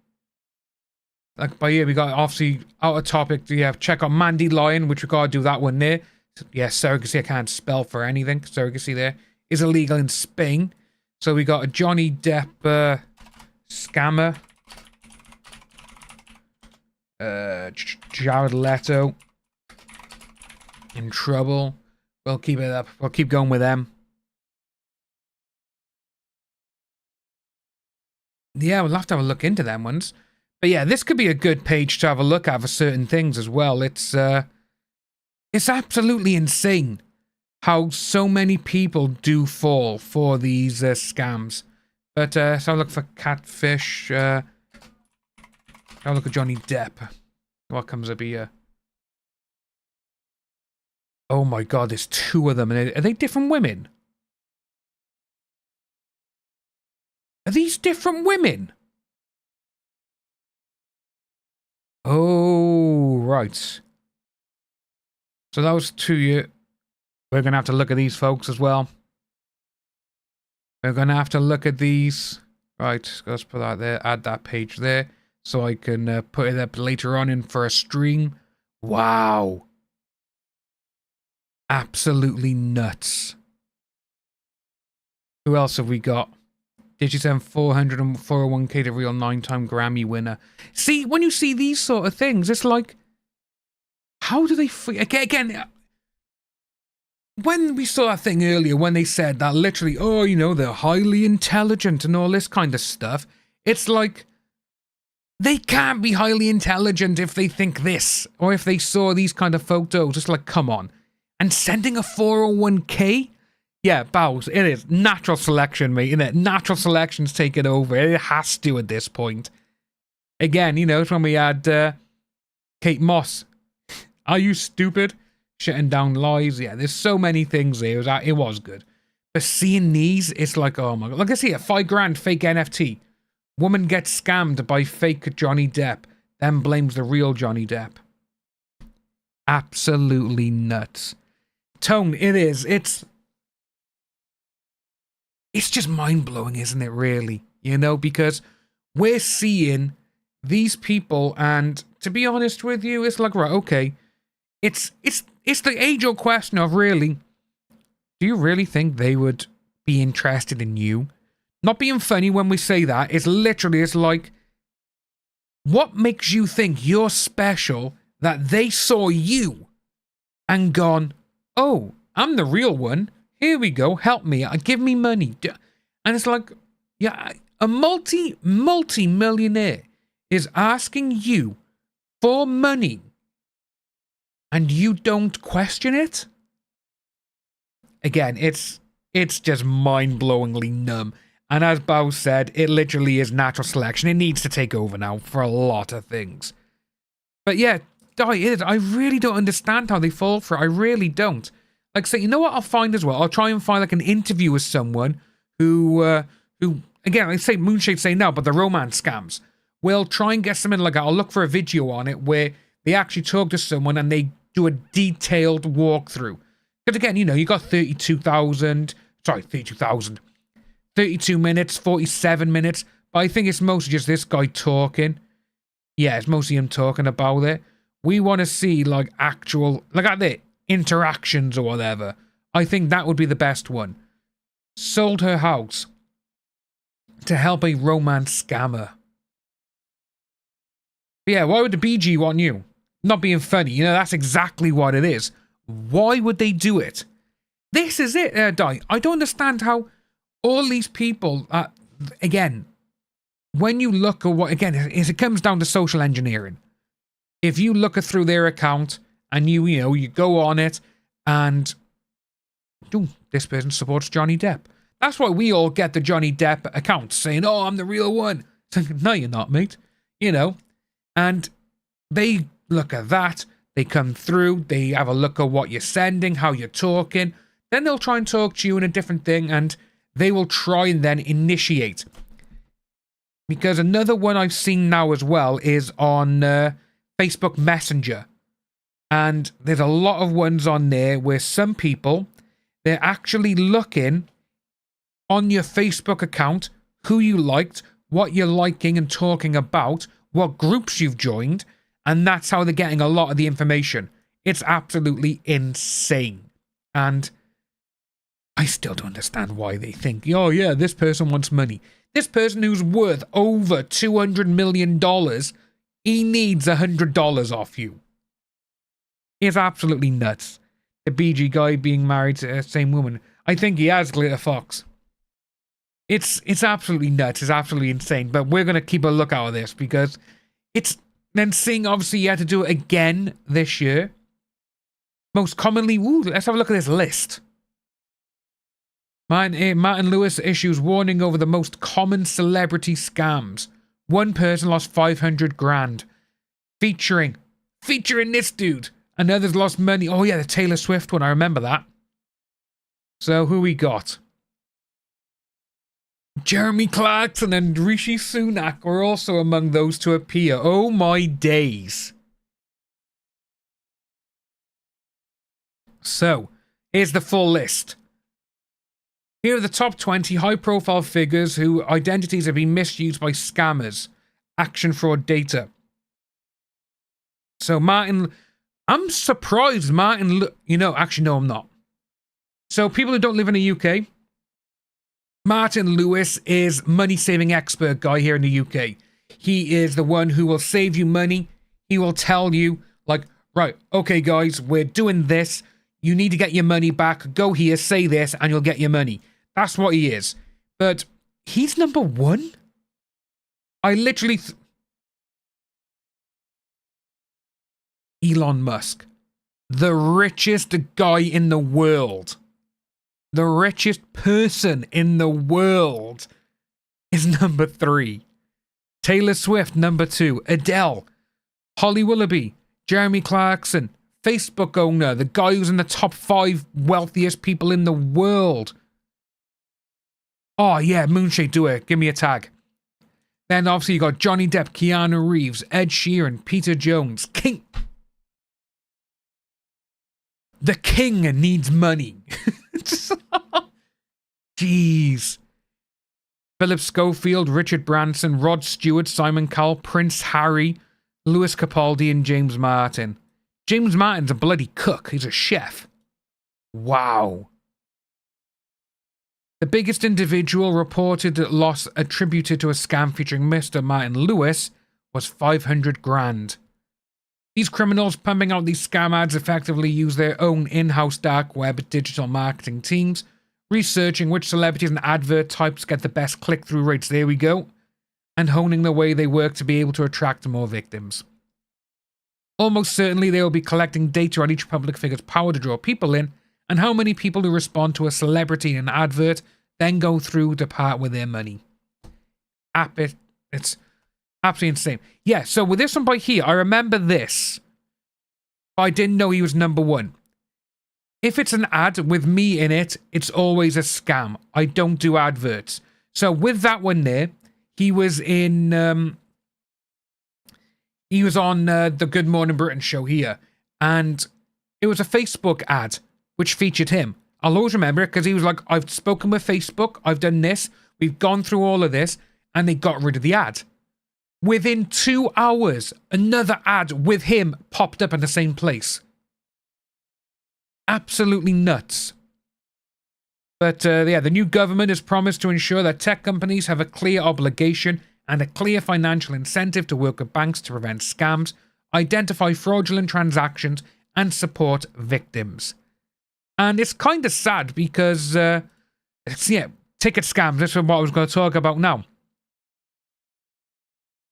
Like by here, we got obviously out of topic. We have check out Mandie Lion, which we gotta do that one there. Yeah, surrogacy I can't spell for anything. Surrogacy there is illegal in Spain. So we got a Johnny Depp scammer. Jared Leto in trouble. We'll keep it up. We'll keep going with them. Yeah, we'll have to have a look into them ones. But yeah, this could be a good page to have a look at for certain things as well. It's absolutely insane how so many people do fall for these scams. But so I'll look for catfish. I'll look at Johnny Depp. What comes up here? Oh my god, there's two of them. Are they different women? Are these different women? Oh, right. So that was 2 years. We're going to have to look at these folks as well. We're going to have to look at these. Right, let's put that there. Add that page there. So I can put it up later on in for a stream. Wow. Absolutely nuts. Who else have we got? Did she send 401k to real 9-time Grammy winner? See, when you see these sort of things, it's like, how do they... Again, when we saw that thing earlier, when they said that literally, oh, you know, they're highly intelligent and all this kind of stuff, it's like, they can't be highly intelligent if they think this, or if they saw these kind of photos. It's like, come on. And sending a 401k? Yeah, Bows, it is. Natural selection, mate, isn't it? Natural selection's taken over. It has to at this point. Again, you know, it's when we had Kate Moss. Are you stupid? Shutting down lies. Yeah, there's so many things there. It was good. But seeing these, it's like, oh my god. Look, I see it. $5,000 fake NFT. Woman gets scammed by fake Johnny Depp. Then blames the real Johnny Depp. Absolutely nuts. Tone, it is. It's just mind-blowing, isn't it, really? You know, because we're seeing these people, and to be honest with you, it's like, right, okay. It's the age-old question of, really, do you really think they would be interested in you? Not being funny when we say that. It's literally, it's like, what makes you think you're special that they saw you and gone, oh, I'm the real one. Here we go. Help me. Give me money. And it's like, Yeah, a multi-millionaire is asking you for money and you don't question it? Again, it's just mind-blowingly numb. And as Bao said, it literally is natural selection. It needs to take over now for a lot of things. But yeah, I really don't understand how they fall for it. I really don't. Like, say, you know what I'll find as well? I'll try and find like an interview with someone who again, I say Moonshade say no, but the romance scams. We'll try and get something like that. I'll look for a video on it where they actually talk to someone and they do a detailed walkthrough. Because again, you know, you got 32 minutes, 47 minutes. But I think it's mostly just this guy talking. Yeah, it's mostly him talking about it. We want to see like actual, like at the interactions or whatever. I think that would be the best one. Sold her house to help a romance scammer. But yeah, why would the BG want you? Not being funny, you know, that's exactly what it is. Why would they do it? This is it, Di. I don't understand how all these people, again, when you look at what, again, it comes down to social engineering. If you look through their account and you go on it and, this person supports Johnny Depp. That's why we all get the Johnny Depp account saying, oh, I'm the real one. It's like, no, you're not, mate. You know, and they look at that. They come through. They have a look at what you're sending, how you're talking. Then they'll try and talk to you in a different thing, and they will try and then initiate. Because another one I've seen now as well is on Facebook Messenger. And there's a lot of ones on there where some people, they're actually looking on your Facebook account, who you liked, what you're liking and talking about, what groups you've joined, and that's how they're getting a lot of the information. It's absolutely insane. And I still don't understand why they think, oh yeah, this person wants money. This person who's worth over $200 million, he needs $100 off you. It's absolutely nuts. The BG guy being married to the same woman. I think he has Glitter Fox. It's absolutely nuts. It's absolutely insane. But we're going to keep a lookout of this because it's then seeing obviously you had to do it again this year. Most commonly, let's have a look at this list. Martin Lewis issues warning over the most common celebrity scams. One person lost 500 grand. Featuring this dude. And others lost money. Oh yeah, the Taylor Swift one. I remember that. So who we got? Jeremy Clarkson and Rishi Sunak were also among those to appear. Oh my days. So, here's the full list. Here are the top 20 high-profile figures whose identities have been misused by scammers. Action fraud data. So, I'm surprised actually, no, I'm not. So, people who don't live in the UK, Martin Lewis is money-saving expert guy here in the UK. He is the one who will save you money. He will tell you, like, right, okay, guys, we're doing this. You need to get your money back. Go here, say this, and you'll get your money. That's what he is. But he's number one? I literally... Elon Musk. The richest guy in the world. The richest person in the world is number 3. Taylor Swift, number 2. Adele. Holly Willoughby. Jeremy Clarkson. Facebook owner. The guy who's in the top 5 wealthiest people in the world. Oh, yeah, Moonshade, do it. Give me a tag. Then, obviously, you got Johnny Depp, Keanu Reeves, Ed Sheeran, Peter Jones. King. The king needs money. Jeez. Philip Schofield, Richard Branson, Rod Stewart, Simon Cowell, Prince Harry, Louis Capaldi, and James Martin. James Martin's a bloody cook. He's a chef. Wow. The biggest individual reported loss attributed to a scam featuring Mr. Martin Lewis was 500 grand. These criminals pumping out these scam ads effectively use their own in-house dark web digital marketing teams researching which celebrities and advert types get the best click-through rates. There we go. And honing the way they work to be able to attract more victims. Almost certainly they will be collecting data on each public figure's power to draw people in, and how many people who respond to a celebrity in an advert then go through to part with their money. It's absolutely insane. Yeah, so with this one by here, I remember this. But I didn't know he was number one. If it's an ad with me in it, it's always a scam. I don't do adverts. So with that one there, he was in... he was on the Good Morning Britain show here. And it was a Facebook ad which featured him. I'll always remember it because he was like, I've spoken with Facebook. I've done this. We've gone through all of this. And they got rid of the ad. Within 2 hours, another ad with him popped up in the same place. Absolutely nuts. But yeah, the new government has promised to ensure that tech companies have a clear obligation and a clear financial incentive to work with banks to prevent scams, identify fraudulent transactions, and support victims. And it's kind of sad because, ticket scams, this is what I was going to talk about now.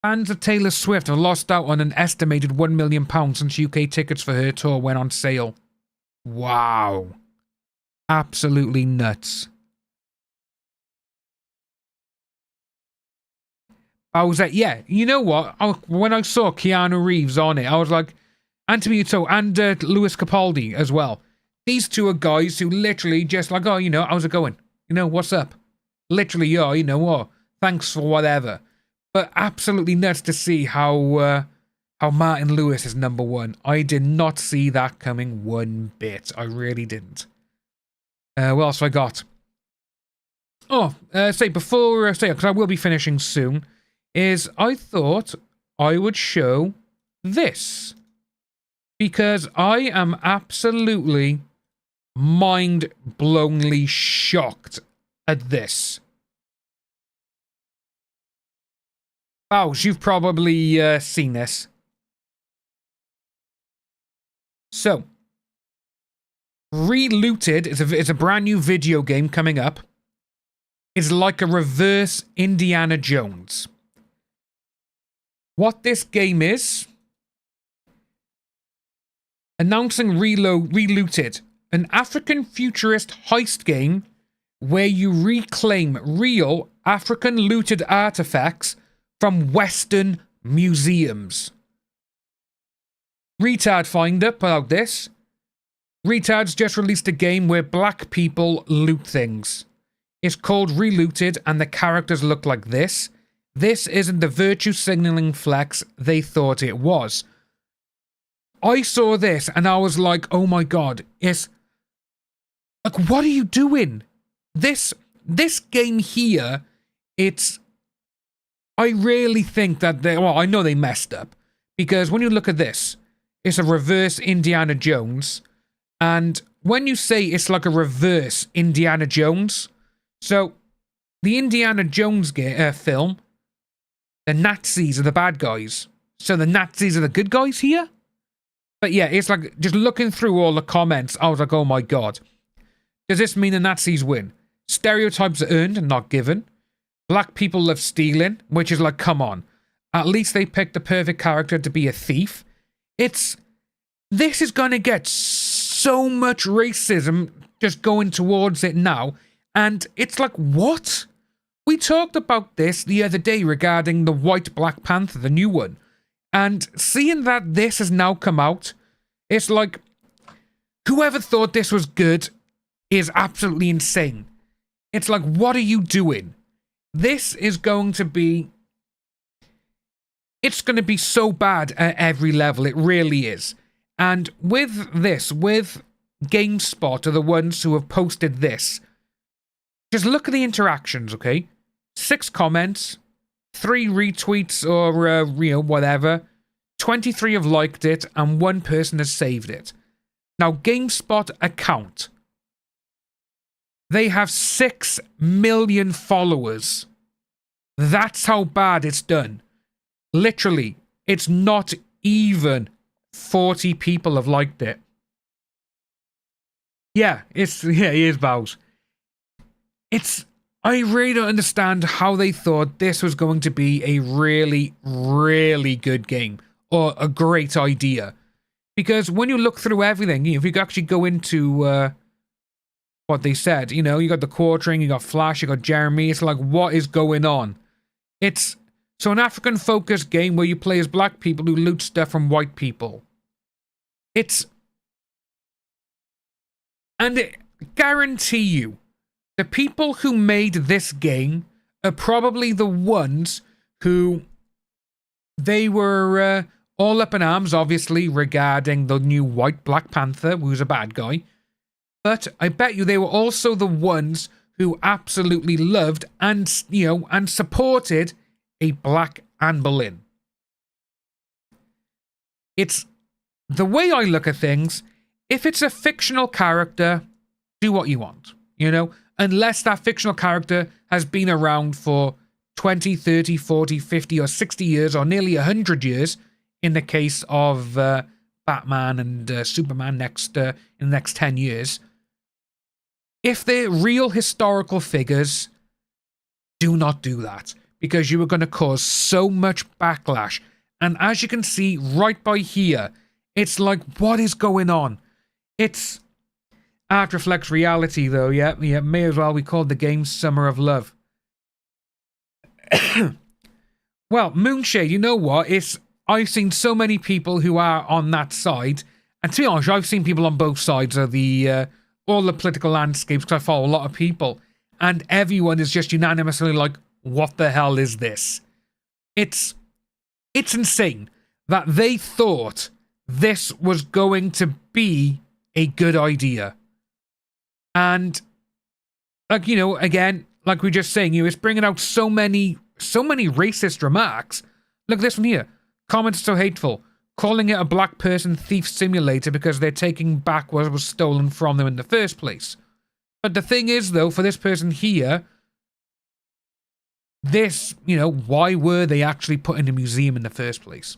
Fans of Taylor Swift have lost out on an estimated £1 million since UK tickets for her tour went on sale. Wow. Absolutely nuts. I was like, yeah, you know what? When I saw Keanu Reeves on it, I was like, and Lewis Capaldi as well. These two are guys who literally just like, oh, you know, how's it going? You know, what's up? Literally, yeah, you know what? Thanks for whatever. But absolutely nuts to see how Martin Lewis is number one. I did not see that coming one bit. I really didn't. What else have I got? Oh, because I will be finishing soon, is I thought I would show this. Because I am absolutely mind-blowingly shocked at this. Bows, you've probably seen this. So, Relooted is a brand new video game coming up. It's like a reverse Indiana Jones. What this game is... Announcing Relooted, an African futurist heist game where you reclaim real African looted artifacts from Western museums. Retard Finder put out this. Retard's just released a game where black people loot things. It's called Relooted and the characters look like this. This isn't the virtue signaling flex they thought it was. I saw this and I was like, oh my god, it's... Like, what are you doing? This game here, it's... I really think that I know they messed up. Because when you look at this, it's a reverse Indiana Jones. And when you say it's like a reverse Indiana Jones, so the Indiana Jones film, the Nazis are the bad guys. So the Nazis are the good guys here? But yeah, it's like, just looking through all the comments, I was like, oh my god. Does this mean the Nazis win? Stereotypes are earned and not given. Black people love stealing, which is like, come on. At least they picked the perfect character to be a thief. This is gonna get so much racism just going towards it now. And it's like, what? We talked about this the other day regarding the white Black Panther, the new one. And seeing that this has now come out, it's like, whoever thought this was good is absolutely insane. It's like, what are you doing? This is going to be... It's going to be so bad at every level. It really is. And with this, with GameSpot are the ones who have posted this. Just look at the interactions, okay? 6 comments, 3 retweets or, whatever. 23 have liked it, and 1 person has saved it. Now, GameSpot account. They have 6 million followers. That's how bad it's done. Literally, it's not even 40 people have liked it. Yeah, it is Bows. I really don't understand how they thought this was going to be a really, really good game or a great idea. Because when you look through everything, if you actually go into what they said, you got the Quartering, you got Flash, you got Jeremy, it's like, what is going on? It's an African-focused game where you play as black people who loot stuff from white people. And I guarantee you, the people who made this game are probably the ones who they were all up in arms, obviously, regarding the new white Black Panther, who's a bad guy. But I bet you they were also the ones who absolutely loved and supported a black Anne Boleyn. It's the way I look at things. If it's a fictional character, do what you want, unless that fictional character has been around for 20, 30, 40, 50 or 60 years or nearly 100 years in the case of Batman and Superman in the next 10 years. If they're real historical figures, do not do that, because you are going to cause so much backlash. And as you can see right by here, it's like, what is going on? It's art reflects reality, though. Yeah, may as well be called the game Summer of Love. Well, Moonshade, you know what? I've seen so many people who are on that side, and to be honest, I've seen people on both sides of all the political landscapes, because I follow a lot of people, and everyone is just unanimously like, what the hell is this? It's insane that they thought this was going to be a good idea. And, again, like we were just saying, it's bringing out so many racist remarks. Look at this one here. Comments so hateful. Calling it a black person thief simulator because they're taking back what was stolen from them in the first place. But the thing is, though, for this person here, why were they actually put in a museum in the first place?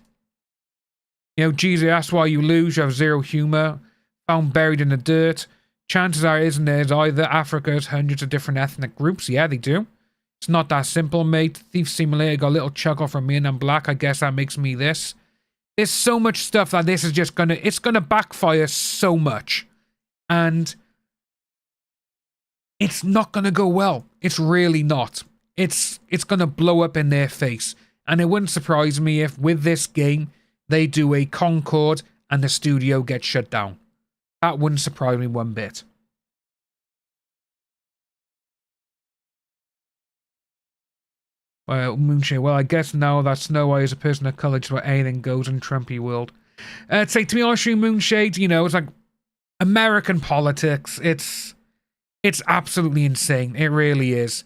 Jesus, that's why you lose. You have zero humor. Found buried in the dirt. Chances are isn't there's either Africa has hundreds of different ethnic groups. Yeah, they do. It's not that simple, mate. Thief simulator got a little chuckle from me and I'm black. I guess that makes me this. There's so much stuff that this is just it's gonna backfire so much. And it's not gonna go well. It's really not. It's gonna blow up in their face. And it wouldn't surprise me if with this game they do a Concord and the studio gets shut down. That wouldn't surprise me one bit. Well, Moonshade, well, I guess now that Snow White is a person of colour, just where anything goes in Trumpy world. To be honest with you, Moonshade, it's like American politics. It's absolutely insane. It really is.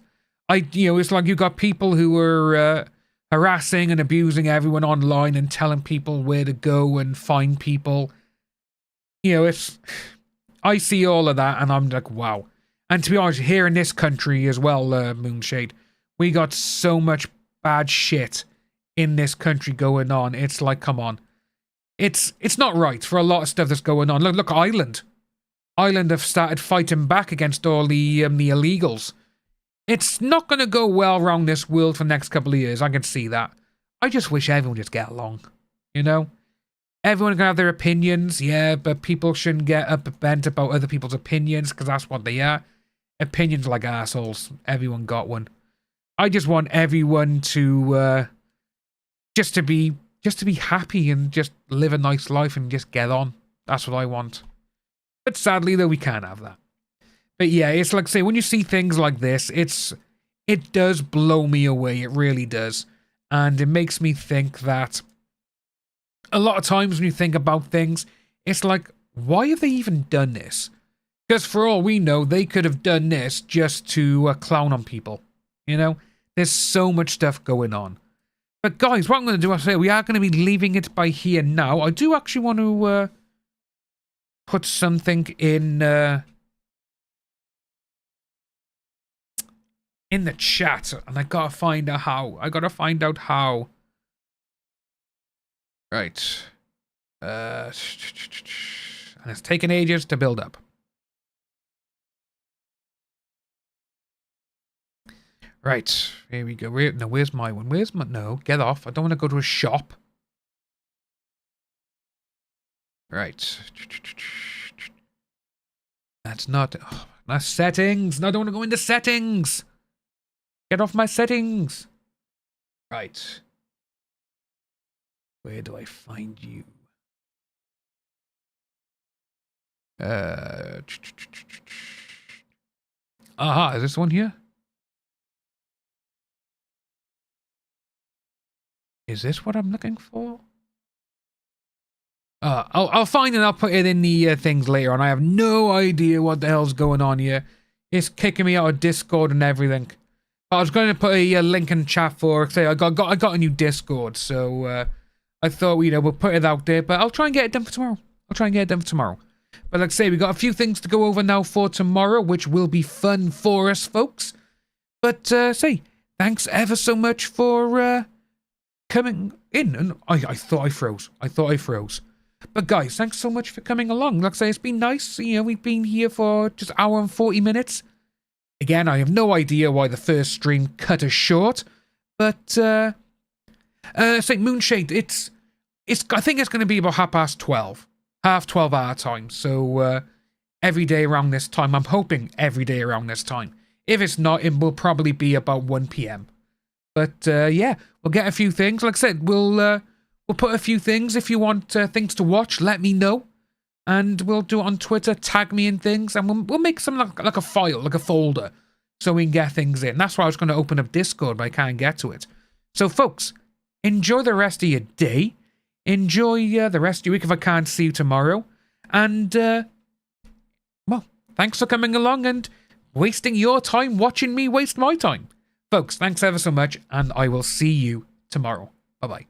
It's like you got people who are harassing and abusing everyone online and telling people where to go and find people. I see all of that and I'm like, wow. And to be honest, here in this country as well, Moonshade, we got so much bad shit in this country going on. It's like, come on. It's not right for a lot of stuff that's going on. Look, Ireland. Ireland have started fighting back against all the illegals. It's not going to go well around this world for the next couple of years. I can see that. I just wish everyone would just get along. Everyone can have their opinions, yeah, but people shouldn't get up bent about other people's opinions, because that's what they are. Opinions like assholes. Everyone got one. I just want everyone to just to be happy and just live a nice life and just get on. That's what I want. But sadly, though, we can't have that. But yeah, it's like, say, when you see things like this, it does blow me away. It really does. And it makes me think that a lot of times when you think about things, it's like, why have they even done this? Because for all we know, they could have done this just to clown on people. There's so much stuff going on. But guys, what I'm going to do, I say, we are going to be leaving it by here now. I do actually want to put something in the chat, and I gotta find out how. Right. And it's taken ages to build up. Right, here we go. No, where's my one? Where's my... No, get off. I don't want to go to a shop. Right. That's not... Oh, my settings. No, I don't want to go into settings. Get off my settings. Right. Where do I find you? Aha, is this one here? Is this what I'm looking for? I'll find it and I'll put it in the things later on. I have no idea what the hell's going on here. It's kicking me out of Discord and everything. I was going to put a link in chat for, say I got a new Discord, so I thought, you know, we'll put it out there, but I'll try and get it done for tomorrow. But like I say, we got a few things to go over now for tomorrow, which will be fun for us, folks. But say, thanks ever so much for coming in. And I thought I froze. But guys, thanks so much for coming along. Like I say, it's been nice. You know, we've been here for just an hour and 40 minutes. Again, I have no idea why the first stream cut us short. But say Moonshade, I think it's going to be about 12:30. Half 12 our time. So every day around this time. I'm hoping every day around this time. If it's not, it will probably be about 1 p.m. But yeah, we'll get a few things. Like I said, we'll put a few things. If you want things to watch, let me know. And we'll do it on Twitter, tag me in things, and we'll make some like a file, like a folder, so we can get things in. That's why I was going to open up Discord, but I can't get to it. So, folks, enjoy the rest of your day. Enjoy the rest of your week if I can't see you tomorrow. And, well, thanks for coming along and wasting your time watching me waste my time. Folks, thanks ever so much, and I will see you tomorrow. Bye-bye.